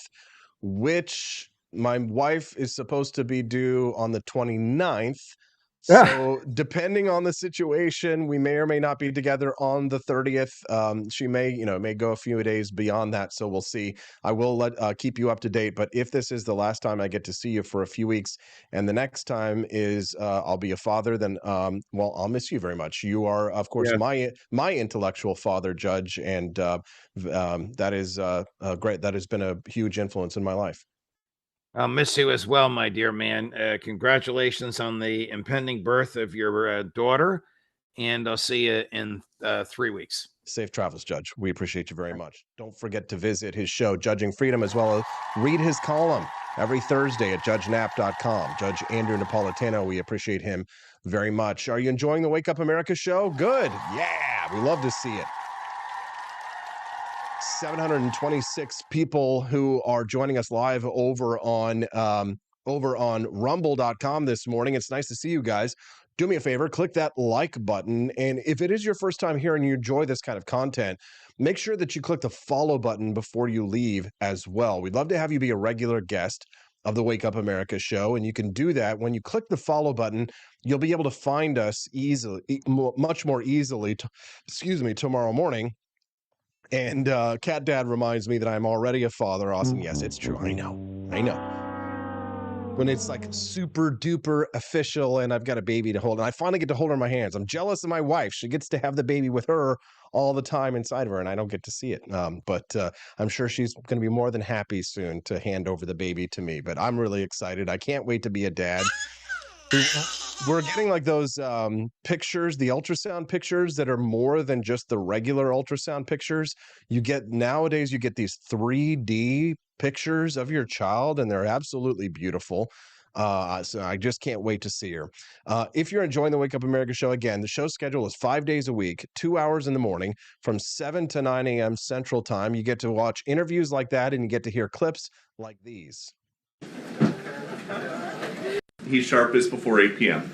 which my wife is supposed to be due on the 29th. So depending on the situation, we may or may not be together on the 30th. She may go a few days beyond that. So we'll see. I will keep you up to date. But if this is the last time I get to see you for a few weeks, and the next time is I'll be a father, then well, I'll miss you very much. You are, of course, my intellectual father, Judge, and that is great. That has been a huge influence in my life. I'll miss you as well, my dear man. Congratulations on the impending birth of your daughter, and I'll see you in 3 weeks. Safe travels, Judge. We appreciate you very much. Don't forget to visit his show, Judging Freedom, as well as read his column every Thursday at judgenap.com. Judge Andrew Napolitano, we appreciate him very much. Are you enjoying the Wake Up America show? Good. Yeah, we love to see it. 726 people who are joining us live over on rumble.com this morning. It's nice to see you guys. Do me a favor, click that like button. And if it is your first time here and you enjoy this kind of content, make sure that you click the follow button before you leave as well. We'd love to have you be a regular guest. of the Wake Up America show. And you can do that when you click the follow button. You'll be able to find us much more easily, tomorrow morning. And Cat Dad reminds me that I'm already a father. Awesome. Yes, it's true. I know. When it's like super duper official and I've got a baby to hold, and I finally get to hold her in my hands. I'm jealous of my wife. She gets to have the baby with her all the time inside of her, and I don't get to see it. But I'm sure she's going to be more than happy soon to hand over the baby to me. But I'm really excited. I can't wait to be a dad. We're getting like those pictures, the ultrasound pictures that are more than just the regular ultrasound pictures. Nowadays, you get these 3D pictures of your child, and they're absolutely beautiful. So I just can't wait to see her. If you're enjoying the Wake Up America show, again, the show schedule is 5 days a week, 2 hours in the morning from 7 to 9 a.m. Central Time. You get to watch interviews like that, and you get to hear clips like these. He's sharpest before 8 p.m.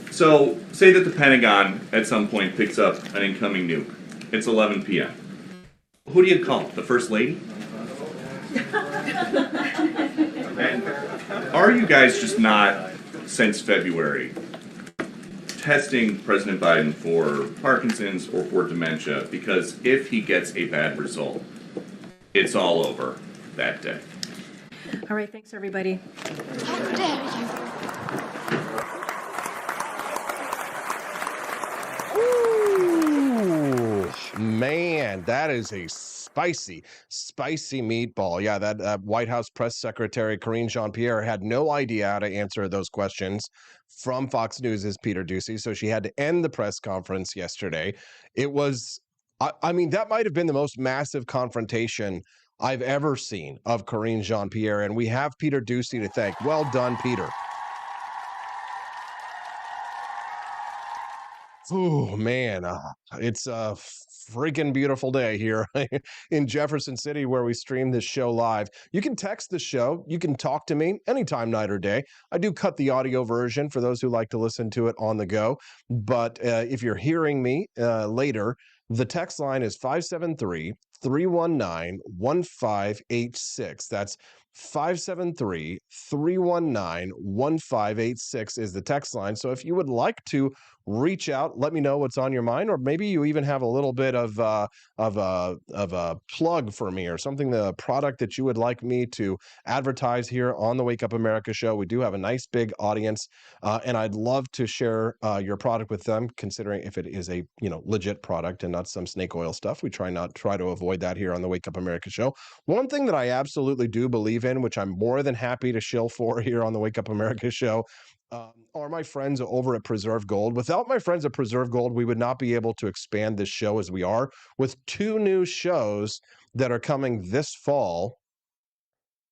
So, say that the Pentagon at some point picks up an incoming nuke. It's 11 p.m. Who do you call? The First Lady? And are you guys just not, since February, testing President Biden for Parkinson's or for dementia? Because if he gets a bad result, it's all over that day. All right, thanks, everybody. How dare you? Ooh, man, that is a spicy meatball. Yeah, that White House press secretary, Karine Jean-Pierre, had no idea how to answer those questions from Fox News' Peter Doocy, so she had to end the press conference yesterday. It was, I mean, that might have been the most massive confrontation I've ever seen of Karine Jean-Pierre, and we have Peter Doocy to thank. Well done, Peter. Oh, man, it's a freaking beautiful day here in Jefferson City where we stream this show live. You can text the show. You can talk to me anytime, night or day. I do cut the audio version for those who like to listen to it on the go. But if you're hearing me later, the text line is 573-319-1586. That's 573-319-1586 is the text line. So if you would like to reach out, let me know what's on your mind, or maybe you even have a little bit of a plug for me or something, the product that you would like me to advertise here on the Wake Up America show. We do have a nice big audience, and I'd love to share your product with them, considering if it is a legit product and not some snake oil stuff. We try to avoid that here on the Wake Up America show. One thing that I absolutely do believe in, which I'm more than happy to shill for here on the Wake Up America show, are my friends over at Preserve Gold. Without my friends at Preserve Gold, we would not be able to expand this show as we are, with 2 new shows that are coming this fall.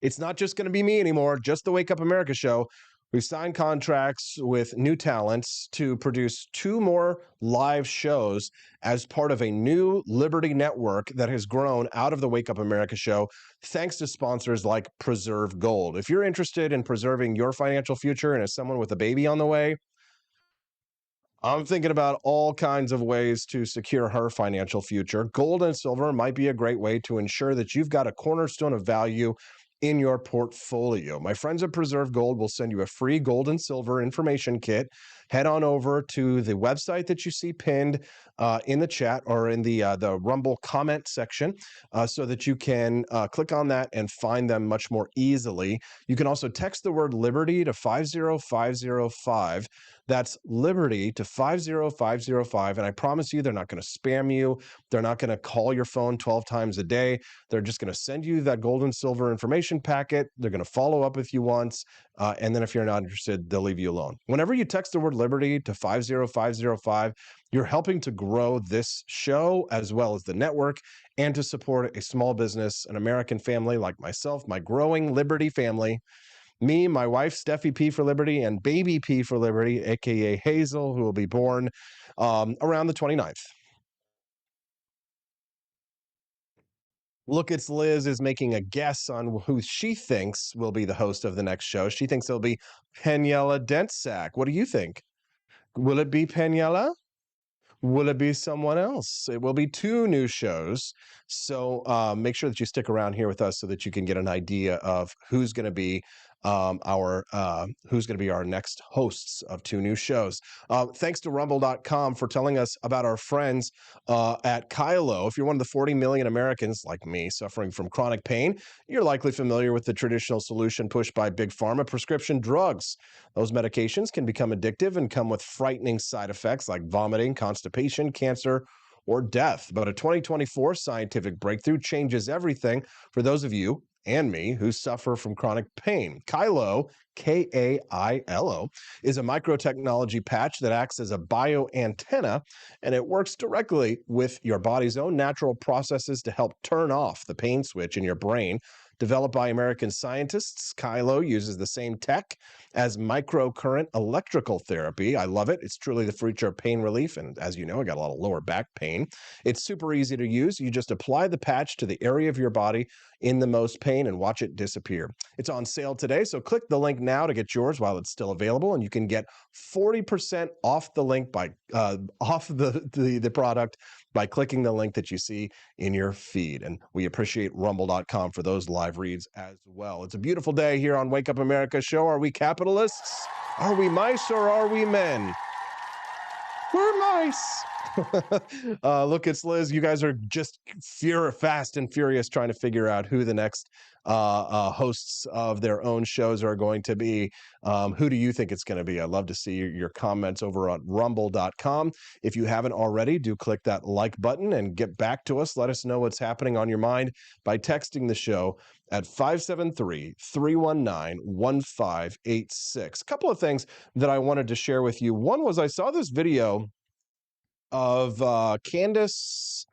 It's not just going to be me anymore, just the Wake Up America show. We've signed contracts with new talents to produce 2 more live shows as part of a new Liberty network that has grown out of the Wake Up America show, thanks to sponsors like Preserve Gold. If you're interested in preserving your financial future and as someone with a baby on the way, I'm thinking about all kinds of ways to secure her financial future. Gold and silver might be a great way to ensure that you've got a cornerstone of value in your portfolio. My friends at Preserve Gold will send you a free gold and silver information kit. Head on over to the website that you see pinned in the chat or in the Rumble comment section so that you can click on that and find them much more easily. You can also text the word Liberty to 50505. That's Liberty to 50505. And I promise you, they're not going to spam you. They're not going to call your phone 12 times a day. They're just going to send you that gold and silver information packet. They're going to follow up with you once. And then if you're not interested, they'll leave you alone. Whenever you text the word Liberty to 50505, you're helping to grow this show as well as the network and to support a small business, an American family like myself, my growing Liberty family. Me, my wife, Steffi P for Liberty, and baby P for Liberty, aka Hazel, who will be born around the 29th. Look, it's Liz is making a guess on who she thinks will be the host of the next show. She thinks it'll be Peniella Dentsack. What do you think? Will it be Peniella? Will it be someone else? It will be 2 new shows. So make sure that you stick around here with us so that you can get an idea of who's going to be our next hosts of 2 new shows. Thanks to Rumble.com for telling us about our friends at Kylo. If you're one of the 40 million Americans like me suffering from chronic pain, you're likely familiar with the traditional solution pushed by Big Pharma: prescription drugs. Those medications can become addictive and come with frightening side effects like vomiting, constipation, cancer, or death. But a 2024 scientific breakthrough changes everything for those of you and me who suffer from chronic pain. Kylo, K-A-I-L-O, is a microtechnology patch that acts as a bioantenna, and it works directly with your body's own natural processes to help turn off the pain switch in your brain. Developed by American scientists, Kylo uses the same tech as microcurrent electrical therapy. I love it. It's truly the future of pain relief. And as you know, I got a lot of lower back pain. It's super easy to use. You just apply the patch to the area of your body in the most pain and watch it disappear. It's on sale today, so click the link now to get yours while it's still available, and you can get 40% off the link by off the product by clicking the link that you see in your feed. And we appreciate Rumble.com for those live reads as well. It's a beautiful day here on Wake Up America show. Are we capitalists? Are we mice or are we men? We're mice. Look, it's Liz. You guys are just fast and furious trying to figure out who the next hosts of their own shows are going to be. Who do you think it's going to be? I'd love to see your comments over on rumble.com. If you haven't already, do click that like button and get back to us. Let us know what's happening on your mind by texting the show at 573-319-1586. A couple of things that I wanted to share with you. One was I saw this video of Candace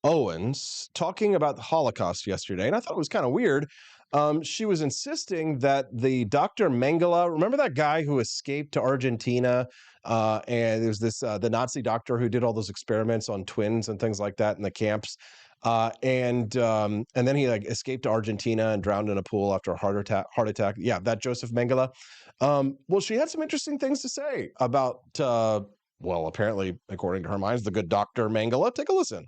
Owens talking about the Holocaust yesterday, and I thought it was kind of weird. She was insisting that the Dr. Mengele, remember that guy who escaped to Argentina, and there's this the Nazi doctor who did all those experiments on twins and things like that in the camps, and then he escaped to Argentina and drowned in a pool after a heart attack. Yeah, that Joseph Mengele. Well, she had some interesting things to say about. Well, apparently, according to her minds, the good Dr. Mengele. Take a listen.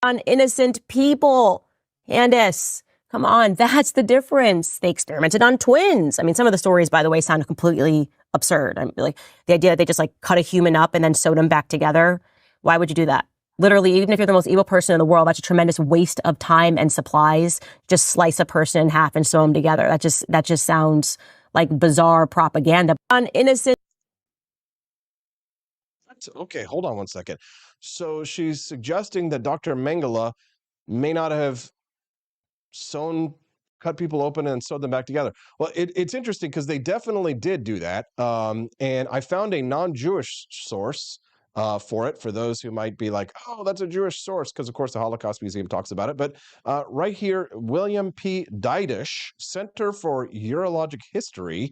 On innocent people, Candace. Come on, that's the difference. They experimented on twins. I mean, some of the stories, by the way, sound completely absurd. I mean, like the idea that they just cut a human up and then sewed them back together. Why would you do that? Literally, even if you're the most evil person in the world, that's a tremendous waste of time and supplies. Just slice a person in half and sew them together. That just sounds like bizarre propaganda on innocent. Okay, hold on one second. So she's suggesting that Dr. Mengele may not have cut people open and sewed them back together. Well, it's interesting because they definitely did do that. And I found a non-Jewish source for it, for those who might be like, oh, that's a Jewish source, because of course the Holocaust Museum talks about it. But right here, William P. Deidish, Center for Urologic History,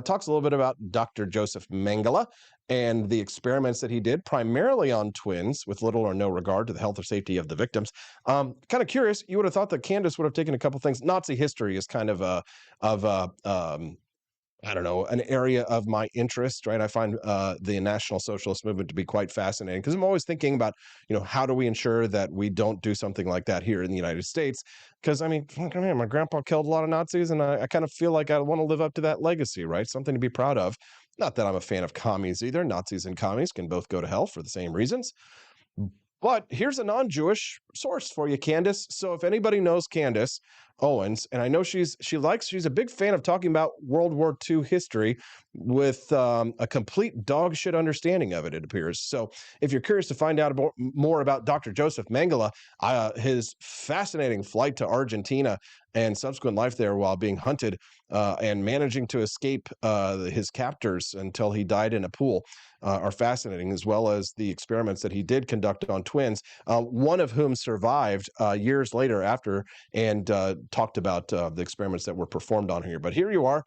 talks a little bit about Dr. Joseph Mengele and the experiments that he did, primarily on twins, with little or no regard to the health or safety of the victims. Kind of curious, you would have thought that Candace would have taken a couple things. Nazi history is kind of I don't know, an area of my interest, right? I find the National Socialist movement to be quite fascinating because I'm always thinking about, how do we ensure that we don't do something like that here in the United States? Because, I mean, my grandpa killed a lot of Nazis, and I kind of feel like I want to live up to that legacy, right? Something to be proud of. Not that I'm a fan of commies either. Nazis and commies can both go to hell for the same reasons. But here's a non-Jewish source for you, Candace. So if anybody knows Candace Owens, and I know she's a big fan of talking about World War II history with a complete dog shit understanding of it, it appears. So if you're curious to find out more about Dr. Joseph Mengele, his fascinating flight to Argentina and subsequent life there while being hunted and managing to escape his captors until he died in a pool are fascinating, as well as the experiments that he did conduct on twins, one of whom survived years later after and talked about the experiments that were performed on here. But here you are.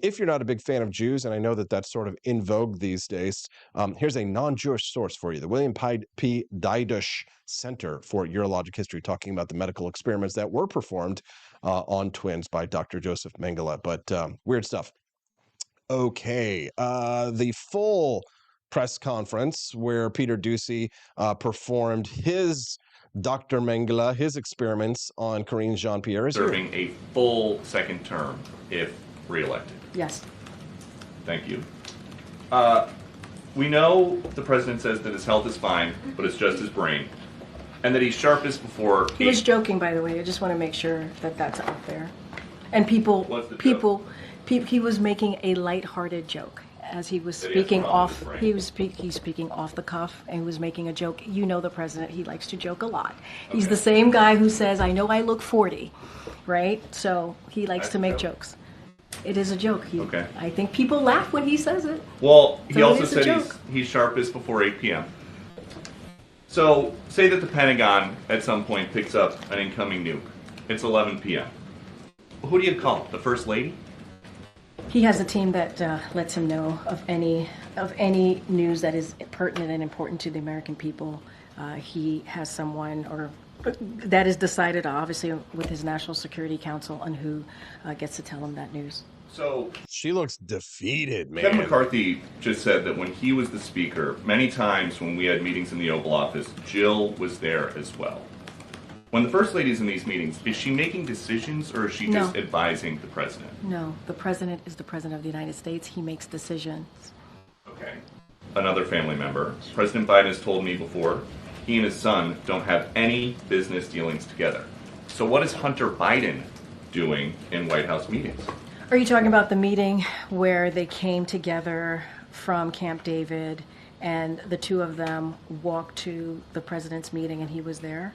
If you're not a big fan of Jews, and I know that that's sort of in vogue these days, here's a non-Jewish source for you, the William P. Deidish Center for Urologic History, talking about the medical experiments that were performed on twins by Dr. Joseph Mengele. But weird stuff. Okay, the full press conference where Peter Doocy performed his Dr. Mengele, his experiments on Karine Jean-Pierre. Serving a full second term if reelected. Yes. Thank you. We know the president says that his health is fine, but it's just his brain, and that he's sharpest before. He was joking, by the way. I just want to make sure that that's out there. And he was making a lighthearted joke as he was speaking off. He's speaking off the cuff, and he was making a joke. You know the president; he likes to joke a lot. He's the same guy who says, "I know I look 40," right? So he likes to make jokes. It is a joke. I think people laugh when he says it. Well, he So also it is a said joke. he's sharpest before 8 p.m. So, say that the Pentagon at some point picks up an incoming nuke. It's 11 p.m. Who do you call? The First Lady? He has a team that lets him know of any news that is pertinent and important to the American people. He has someone that is decided, obviously, with his National Security Council on who gets to tell him that news. So she looks defeated, man. Kevin McCarthy just said that when he was the speaker, many times when we had meetings in the Oval Office, Jill was there as well. When the First Lady's in these meetings, is she making decisions or is she just advising the president? No, the president is the president of the United States. He makes decisions. Okay. Another family member. President Biden has told me before, he and his son don't have any business dealings together. So what is Hunter Biden doing in White House meetings? Are you talking about the meeting where they came together from Camp David and the two of them walked to the president's meeting and he was there?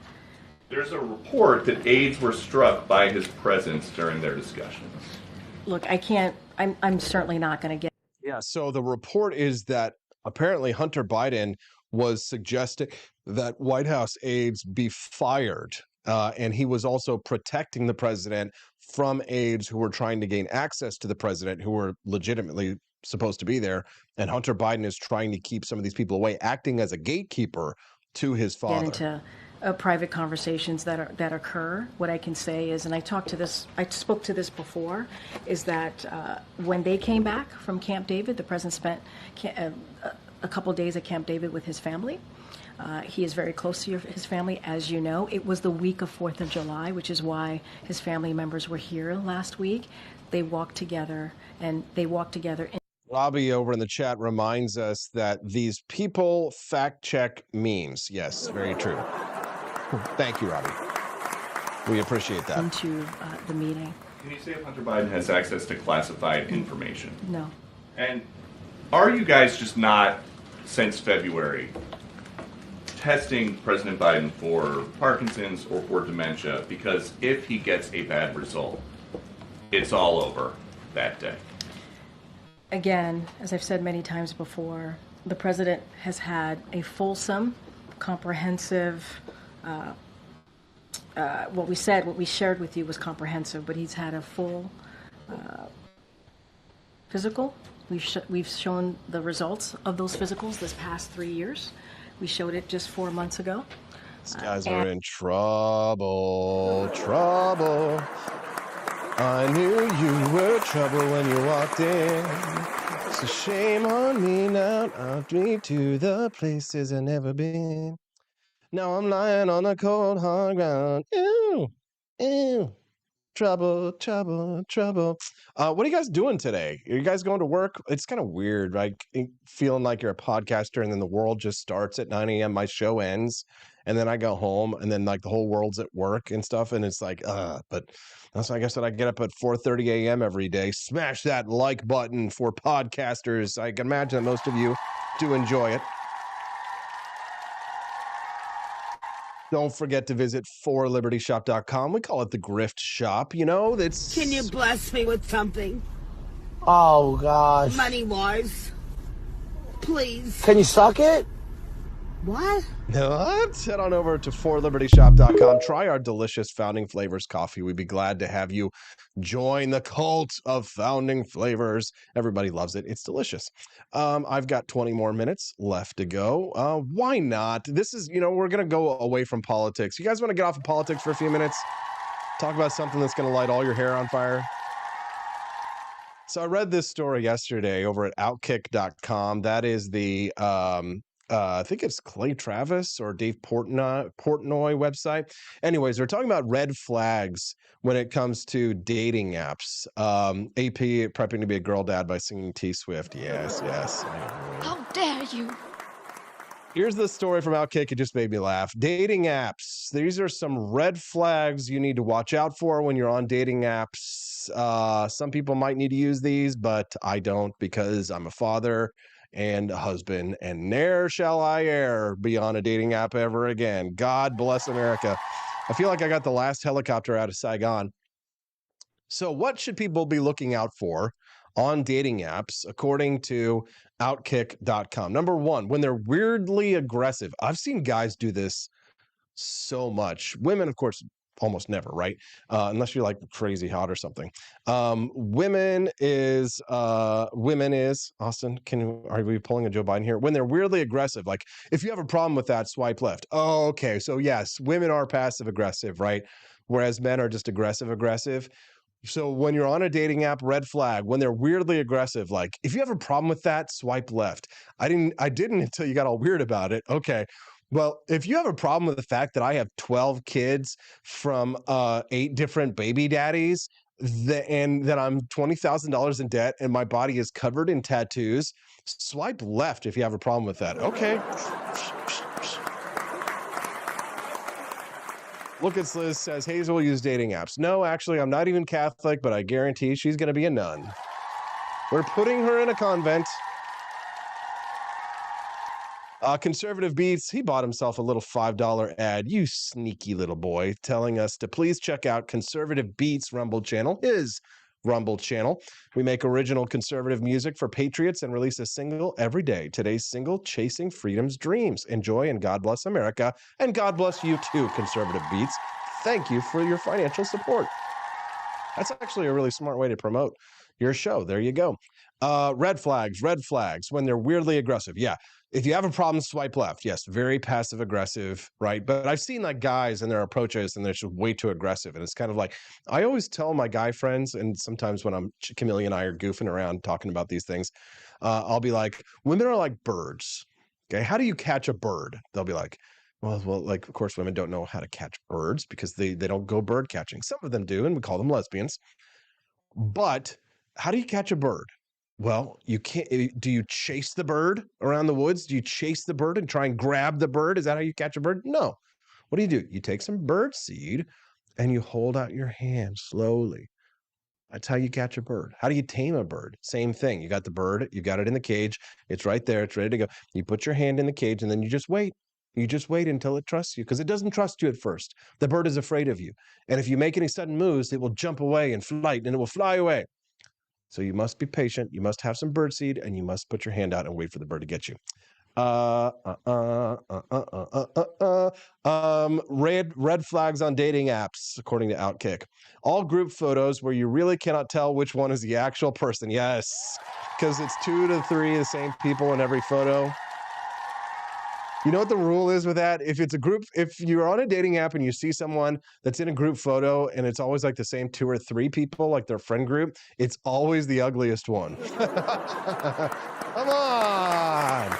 There's a report that aides were struck by his presence during their discussions. Look, I'm certainly not going to get. Yeah, so the report is that apparently Hunter Biden was suggesting that White House aides be fired. And he was also protecting the president from aides who were trying to gain access to the president, who were legitimately supposed to be there. And Hunter Biden is trying to keep some of these people away, acting as a gatekeeper to his father. Get into private conversations that occur. What I can say is, and I spoke to this before, is that when they came back from Camp David, the president spent a couple days at Camp David with his family. He is very close to his family, as you know. It was the week of 4th of July, which is why his family members were here last week. They walked together, Robbie over in the chat reminds us that these people fact check memes. Yes, very true. Thank you, Robbie. We appreciate that. Into the meeting. Can you say if Hunter Biden has access to classified information? No. And are you guys just not, since February, testing President Biden for Parkinson's or for dementia? Because if he gets a bad result, it's all over that day. Again, as I've said many times before, the president has had a fulsome, comprehensive, what we shared with you was comprehensive, but he's had a full physical. We've shown the results of those physicals this past 3 years. We showed it just 4 months ago. These guys are in trouble. I knew you were trouble when you walked in. So shame on me now. I'll dream to the places I've never been. Now I'm lying on the cold hard ground. Ew, ew. Trouble. What are you guys doing today? Are you guys going to work? It's kind of weird, like feeling like you're a podcaster and then the world just starts at 9 a.m. My show ends and then I go home and then like the whole world's at work and stuff. And it's like, but that's, I guess, that I get up at 4:30 a.m. every day. Smash that like button for podcasters. I can imagine that most of you do enjoy it. Don't forget to visit forlibertyshop.com. We call it the Grift Shop. You know, that's... Can you bless me with something? Oh, gosh. Money-wise. Please. Can you suck it? What? What? Head on over to forlibertyshop.com. Try our delicious Founding Flavors coffee. We'd be glad to have you join the cult of Founding Flavors. Everybody loves it. It's delicious. I've got 20 more minutes left to go. Why not? This is, we're going to go away from politics. You guys want to get off of politics for a few minutes? Talk about something that's going to light all your hair on fire? So I read this story yesterday over at Outkick.com. That is the I think it's Clay Travis or Dave Portnoy website. Anyways, they're talking about red flags when it comes to dating apps. AP prepping to be a girl dad by singing T Swift. Yes, yes. How dare you? Here's the story from Outkick. It just made me laugh. Dating apps. These are some red flags you need to watch out for when you're on dating apps. Some people might need to use these, but I don't because I'm a father and a husband, and ne'er shall I e'er be on a dating app ever again. God bless America. I feel like I got the last helicopter out of Saigon. So what should people be looking out for on dating apps, according to Outkick.com? Number one, when they're weirdly aggressive. I've seen guys do this so much. Women, of course, almost never, right? Unless you're like crazy hot or something. Women is Austin. Are we pulling a Joe Biden here? When they're weirdly aggressive, like if you have a problem with that, swipe left. Oh, okay. So yes, women are passive aggressive, right? Whereas men are just aggressive. So when you're on a dating app, red flag, when they're weirdly aggressive, like if you have a problem with that, swipe left. I didn't until you got all weird about it. Okay. Well, if you have a problem with the fact that I have 12 kids from 8 different baby daddies, and that I'm $20,000 in debt and my body is covered in tattoos, swipe left if you have a problem with that. Okay. Lucas Liz says Hazel will use dating apps. No, actually, I'm not even Catholic, but I guarantee she's going to be a nun. We're putting her in a convent. Conservative Beats, he bought himself a little $5 ad. You sneaky little boy, telling us to please check out Conservative Beats Rumble channel, his Rumble channel. We make original conservative music for patriots and release a single every day. Today's single, Chasing Freedom's Dreams. Enjoy and God bless America. And God bless you too, Conservative Beats. Thank you for your financial support. That's actually a really smart way to promote your show. There you go. Red flags when they're weirdly aggressive. Yeah. If you have a problem, swipe left. Yes, very passive aggressive, right? But I've seen like guys and their approaches and they're just way too aggressive. And it's kind of like, I always tell my guy friends, and sometimes when Camille and I are goofing around talking about these things, I'll be like, women are like birds. Okay. How do you catch a bird? They'll be like, well, like, of course, women don't know how to catch birds because they don't go bird catching. Some of them do, and we call them lesbians. But how do you catch a bird? Well, you can't. Do you chase the bird around the woods? Do you chase the bird and try and grab the bird? Is that how you catch a bird? No. What do? You take some bird seed and you hold out your hand slowly. That's how you catch a bird. How do you tame a bird? Same thing. You got the bird, you got it in the cage. It's right there. It's ready to go. You put your hand in the cage and then you just wait. You just wait until it trusts you because it doesn't trust you at first. The bird is afraid of you. And if you make any sudden moves, it will jump away and flight and it will fly away. So you must be patient. You must have some birdseed, and you must put your hand out and wait for the bird to get you. Red flags on dating apps, according to Outkick. All group photos where you really cannot tell which one is the actual person. Yes, because it's 2 to 3 of the same people in every photo. You know what the rule is with that? If it's a group, if you're on a dating app and you see someone that's in a group photo and it's always like the same 2 or 3 people, like their friend group, it's always the ugliest one. Come on.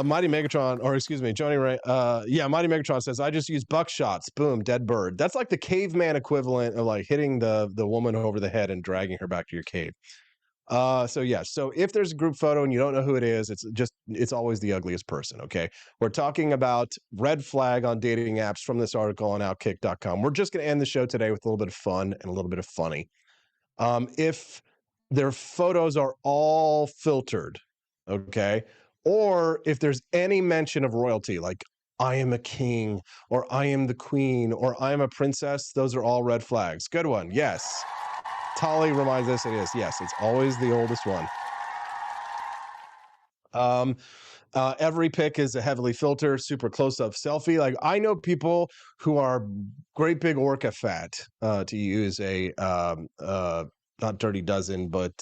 Mighty Megatron, or excuse me, Johnny Ray. Mighty Megatron says, I just use buckshots. Boom, dead bird. That's like the caveman equivalent of like hitting the woman over the head and dragging her back to your cave. So if there's a group photo and you don't know who it is, it's always the ugliest person. Okay. We're talking about red flag on dating apps from this article on Outkick.com. We're just going to end the show today with a little bit of fun and a little bit of funny. If their photos are all filtered, okay, or if there's any mention of royalty, like I am a king, or I am the queen, or I am a princess, those are all red flags. Good one. Yes. Tali reminds us it is. Yes, it's always the oldest one. Every pic is a heavily filtered, super close-up selfie. Like I know people who are great big orca fat, to use a not Dirty Dozen, but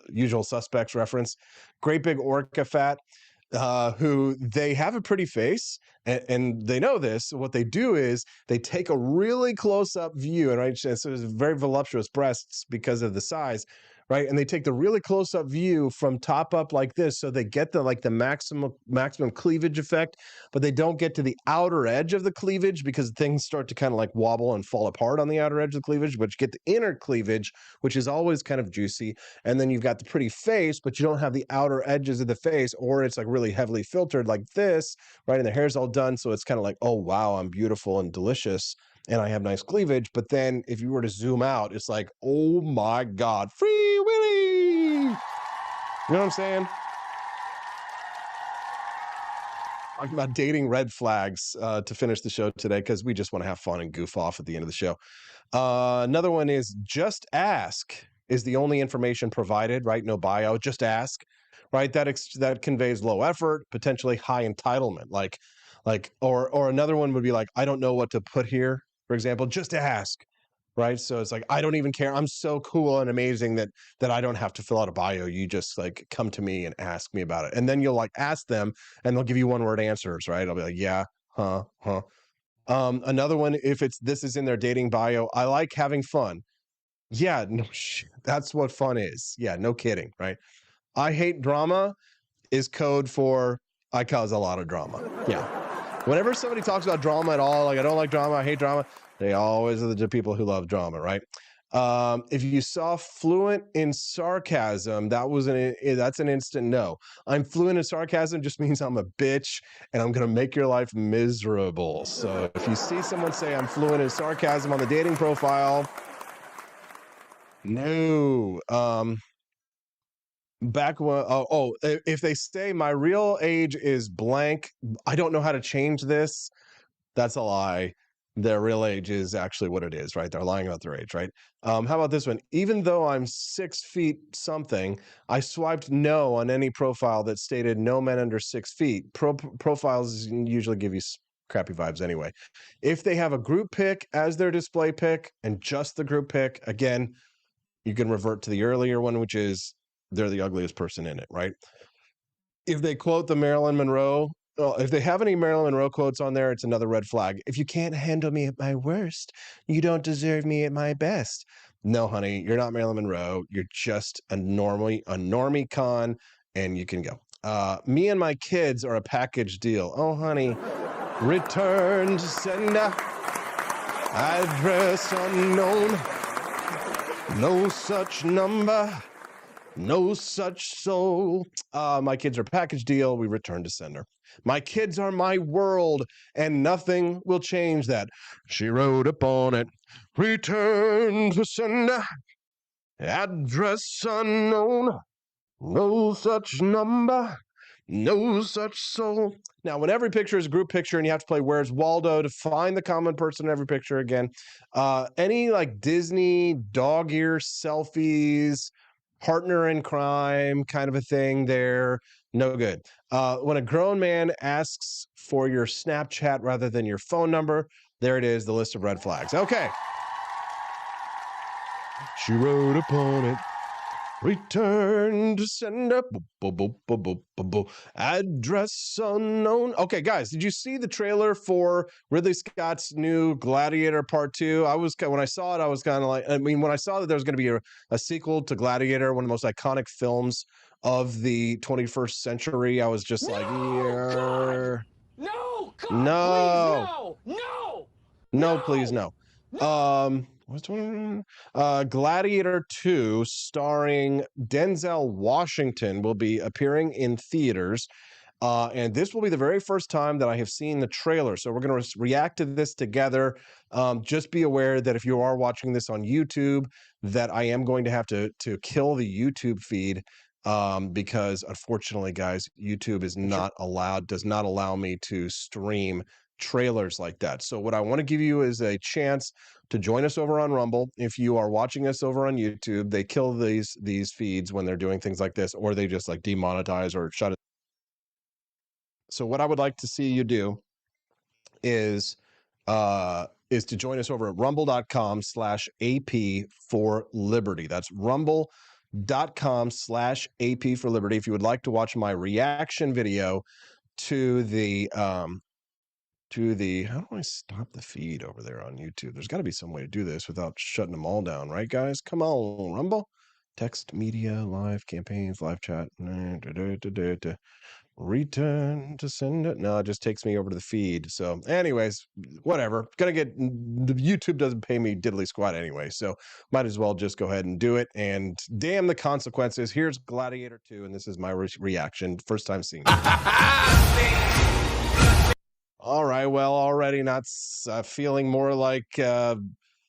Usual Suspects reference. Great big orca fat. who they have a pretty face and they know this. What they do is they take a really close up view, and right, so it's very voluptuous breasts because of the size, right? And they take the really close up view from top up like this, so they get the maximum cleavage effect, but they don't get to the outer edge of the cleavage because things start to kind of like wobble and fall apart on the outer edge of the cleavage. But you get the inner cleavage, which is always kind of juicy, and then you've got the pretty face, but you don't have the outer edges of the face, or it's like really heavily filtered like this, right? And the hair's all done, so it's kind of like, oh wow, I'm beautiful and delicious, and I have nice cleavage. But then if you were to zoom out, it's like, oh my God, Free Willy! You know what I'm saying? Talking about dating red flags to finish the show today, because we just want to have fun and goof off at the end of the show. Another one is just ask is the only information provided, right? No bio, just ask, right? That conveys low effort, potentially high entitlement. Or another one would be like, I don't know what to put here, for example, just ask, right? So it's like, I don't even care. I'm so cool and amazing that I don't have to fill out a bio. You just like come to me and ask me about it. And then you'll like ask them and they'll give you one word answers, right? I'll be like, yeah, huh. Another one, if this is in their dating bio, I like having fun. Yeah, no shit. That's what fun is. Yeah, no kidding, right? I hate drama is code for I cause a lot of drama. Yeah. Whenever somebody talks about drama at all, like I don't like drama, I hate drama, they always are the people who love drama, right? If you saw fluent in sarcasm, that's an instant no. I'm fluent in sarcasm just means I'm a bitch and I'm gonna make your life miserable. So if you see someone say I'm fluent in sarcasm on the dating profile, no. If they say my real age is blank, I don't know how to change this. That's a lie. Their real age is actually what it is, right? They're lying about their age, right? How about this one? Even though I'm 6 feet something, I swiped no on any profile that stated no men under 6 feet. Profiles usually give you crappy vibes anyway. If they have a group pic as their display pic and just the group pic, again, you can revert to the earlier one, which is they're the ugliest person in it, right? If they quote the Marilyn Monroe, if they have any Marilyn Monroe quotes on there, it's another red flag. If you can't handle me at my worst, you don't deserve me at my best. No, honey, you're not Marilyn Monroe. You're just a normie con, and you can go. Me and my kids are a package deal. Oh, honey, return to sender, address unknown, no such number, no such soul. My kids are package deal. We return to sender. My kids are my world, and nothing will change that. She wrote upon it, return to sender, address unknown, no such number, no such soul. Now, when every picture is a group picture and you have to play Where's Waldo to find the common person in every picture again, any like Disney dog ear selfies, partner in crime kind of a thing there, no good. When a grown man asks for your Snapchat rather than your phone number, there it is, the list of red flags. Okay. She wrote upon it, return to sender, address unknown. Okay, guys, did you see the trailer for Ridley Scott's new Gladiator Part 2? When I saw it, I was kind of like, when I saw that there was going to be a sequel to Gladiator, one of the most iconic films of the 21st century, I was just like, yeah. God! No! God, No! Please, no! No, please, no. Gladiator 2, starring Denzel Washington, will be appearing in theaters. And this will be the very first time that I have seen the trailer. So we're going to react to this together. Just be aware that if you are watching this on YouTube, that I am going to have to kill the YouTube feed. Because unfortunately, guys, YouTube is does not allow me to stream trailers like that. So what I want to give you is a chance to join us over on Rumble. If you are watching us over on YouTube, they kill these feeds when they're doing things like this, or they just like demonetize or shut it. So what I would like to see you do is to join us over at rumble.com/AP for Liberty. That's rumble.com/AP youtube.com/AP for Liberty. If you would like to watch my reaction video to the, how do I stop the feed over there on YouTube? There's got to be some way to do this without shutting them all down, right, guys? Come on, Rumble. Text, media, live campaigns, live chat. Return to send it. No, it just takes me over to the feed. So anyways, whatever. YouTube doesn't pay me diddly squat anyway. So might as well just go ahead and do it. And damn the consequences. Here's Gladiator 2. And this is my reaction. First time seeing it. All right. Well, already not feeling more like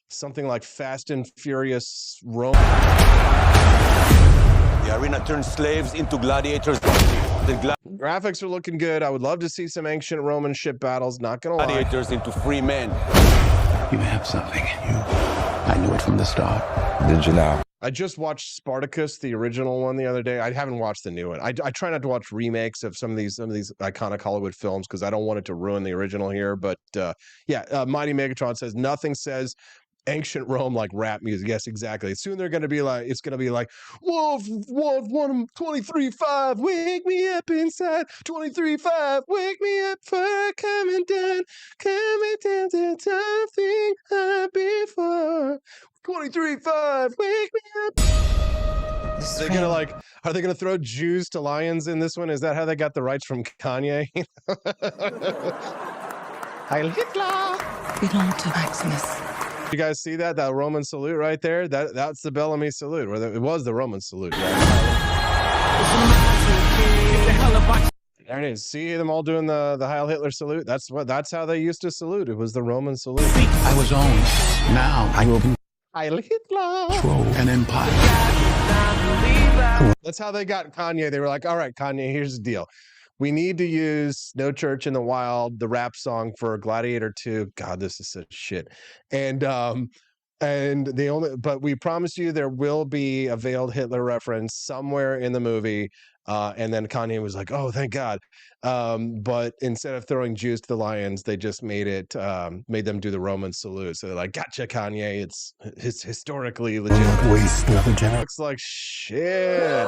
something like Fast and Furious Rome. The arena turns slaves into gladiators. Graphics are looking good. I would love to see some ancient Roman ship battles. Not gonna lie. Gladiators into free men. You have something in you. I knew it from the start. Did you now? I just watched Spartacus, the original one, the other day. I haven't watched the new one. I try not to watch remakes of some of these iconic Hollywood films because I don't want it to ruin the original here. But Mighty Megatron says nothing says ancient Rome like rap music. Yes, exactly. Soon they're going to be like, it's going to be like, Wolf 23-5, wake me up inside. 23-5, wake me up for coming down to something before. 23-5, wake me up. Are they gonna throw Jews to lions in this one? Is that how they got the rights from Kanye? Heil Hitler! Belong to Maximus. You guys see that Roman salute right there? That's the Bellamy salute. It was the Roman salute. Right? There it is. See them all doing the Heil Hitler salute. That's how they used to salute. It was the Roman salute. I was owned. Now I will be Heil Hitler. control an empire. That's how they got Kanye. They were like, all right, Kanye, here's the deal. We need to use No Church in the Wild, the rap song for Gladiator 2. God, this is such shit. But we promise you there will be a veiled Hitler reference somewhere in the movie. And then Kanye was like, oh, thank God. But instead of throwing Jews to the lions, they just made them do the Roman salute. So they're like, gotcha, Kanye. It's historically legitimate. Waste another generation. Looks like shit.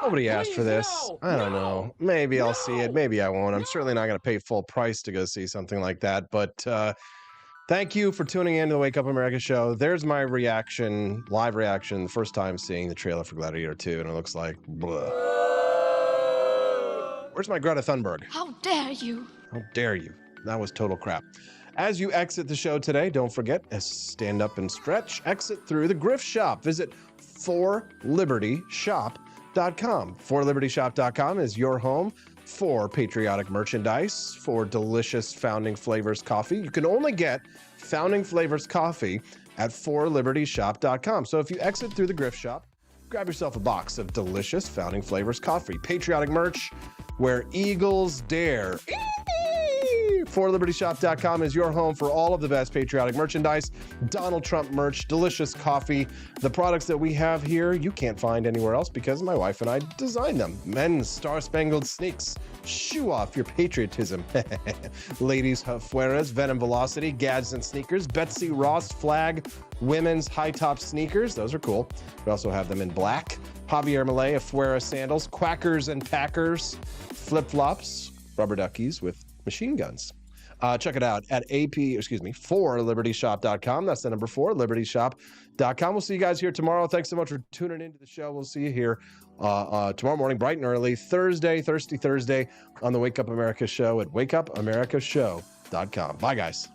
Nobody asked for this. I don't know. Maybe I'll see it. Maybe I won't. I'm certainly not going to pay full price to go see something like that. But thank you for tuning in to the Wake Up America show. There's my reaction, live reaction, the first time seeing the trailer for Gladiator 2, and it looks like blah. Where's my Greta Thunberg? How dare you? How dare you? That was total crap. As you exit the show today, don't forget, stand up and stretch. Exit through the Griff Shop. Visit ForLibertyShop.com. ForLibertyShop.com is your home for patriotic merchandise, for delicious Founding Flavors coffee. You can only get Founding Flavors coffee at ForLibertyShop.com. So if you exit through the Griff Shop, grab yourself a box of delicious Founding Flavors coffee. Patriotic merch where eagles dare. ForLibertyShop.com is your home for all of the best patriotic merchandise, Donald Trump merch, delicious coffee. The products that we have here, you can't find anywhere else because my wife and I designed them. Men's Star-Spangled Sneaks. Shoe off your patriotism. Ladies Fueras, Venom Velocity, Gadsden Sneakers, Betsy Ross Flag, Women's High-Top Sneakers. Those are cool. We also have them in black. Javier Malay, Fuera Sandals, Quackers and Packers, Flip-Flops, Rubber Duckies with machine guns. Check it out at ForLibertyShop.com. That's the number 4, LibertyShop.com. We'll see you guys here tomorrow. Thanks so much for tuning into the show. We'll see you here tomorrow morning, bright and early, Thirsty Thursday on the Wake Up America show at WakeUpAmericaShow.com. Bye, guys.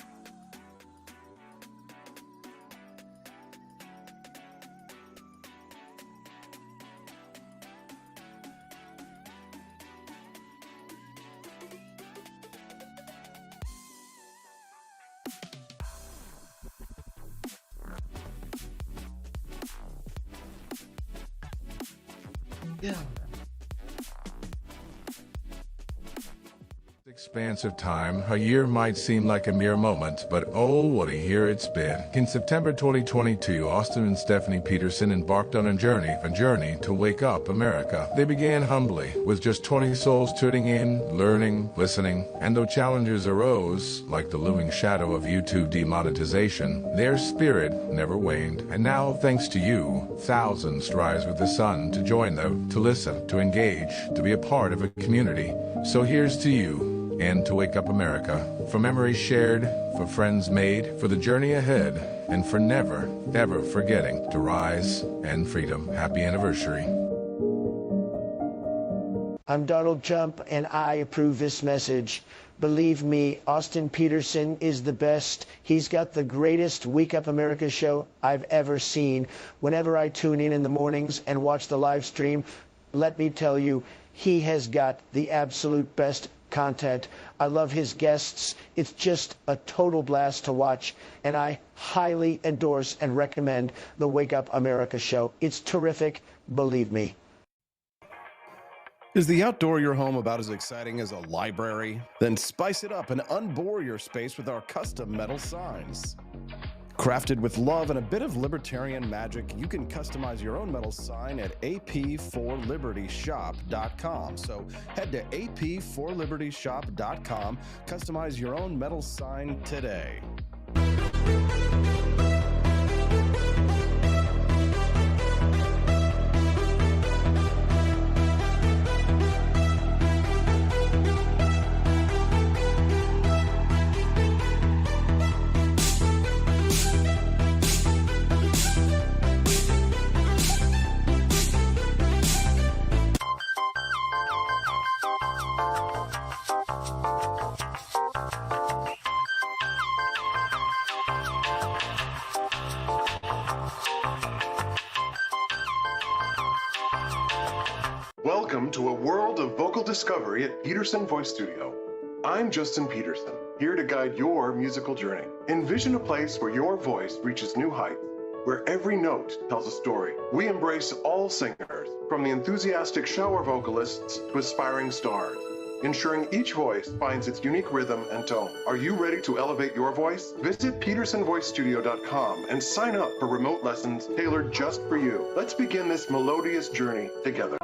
expanse of time, a year might seem like a mere moment, but oh, what a year it's been. In September 2022, Austin and Stephanie Peterson embarked on a journey to wake up America. They began humbly, with just 20 souls tuning in, learning, listening, and though challenges arose, like the looming shadow of YouTube demonetization, their spirit never waned. And now, thanks to you, thousands rise with the sun to join them, to listen, to engage, to be a part of a community. So here's to you, and to Wake Up America. For memories shared, for friends made, for the journey ahead, and for never, ever forgetting to rise and freedom. Happy anniversary. I'm Donald Trump, and I approve this message. Believe me, Austin Peterson is the best. He's got the greatest Wake Up America show I've ever seen. Whenever I tune in the mornings and watch the live stream, let me tell you, he has got the absolute best content. I love his guests. It's just a total blast to watch, and I highly endorse and recommend the Wake Up America show. It's terrific, believe me. Is the outdoor of your home about as exciting as a library? Then spice it up and unbore your space with our custom metal signs. Crafted with love and a bit of libertarian magic, you can customize your own metal sign at ap4libertyshop.com. So head to ap4libertyshop.com, customize your own metal sign today. Welcome to a world of vocal discovery at Peterson Voice Studio. I'm Justin Peterson, here to guide your musical journey. Envision a place where your voice reaches new heights, where every note tells a story. We embrace all singers, from the enthusiastic shower vocalists to aspiring stars, ensuring each voice finds its unique rhythm and tone. Are you ready to elevate your voice? Visit PetersonVoiceStudio.com and sign up for remote lessons tailored just for you. Let's begin this melodious journey together.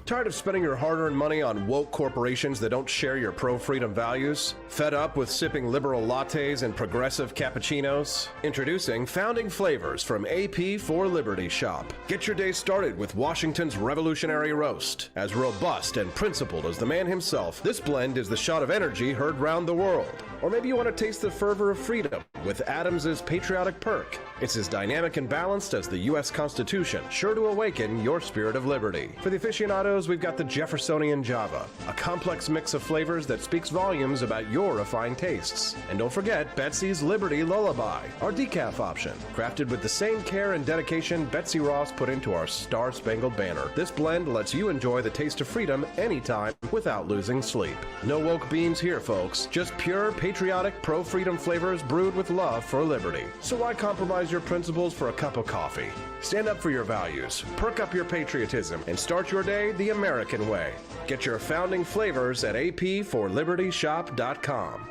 Tired of spending your hard-earned money on woke corporations that don't share your pro-freedom values? Fed up with sipping liberal lattes and progressive cappuccinos? Introducing Founding Flavors from AP4Liberty Shop. Get your day started with Washington's Revolutionary Roast. As robust and principled as the man himself, this blend is the shot of energy heard round the world. Or maybe you want to taste the fervor of freedom with Adams's Patriotic Perk. It's as dynamic and balanced as the U.S. Constitution, sure to awaken your spirit of liberty. For the aficionados, we've got the Jeffersonian Java, a complex mix of flavors that speaks volumes about your refined tastes. And don't forget Betsy's Liberty Lullaby, our decaf option, crafted with the same care and dedication Betsy Ross put into our Star-Spangled Banner. This blend lets you enjoy the taste of freedom anytime without losing sleep. No woke beans here, folks. Just pure, patriotic, pro-freedom flavors brewed with love for liberty. So why compromise your principles for a cup of coffee? Stand up for your values, perk up your patriotism, and start your day the American way. Get your founding flavors at ap4libertyshop.com.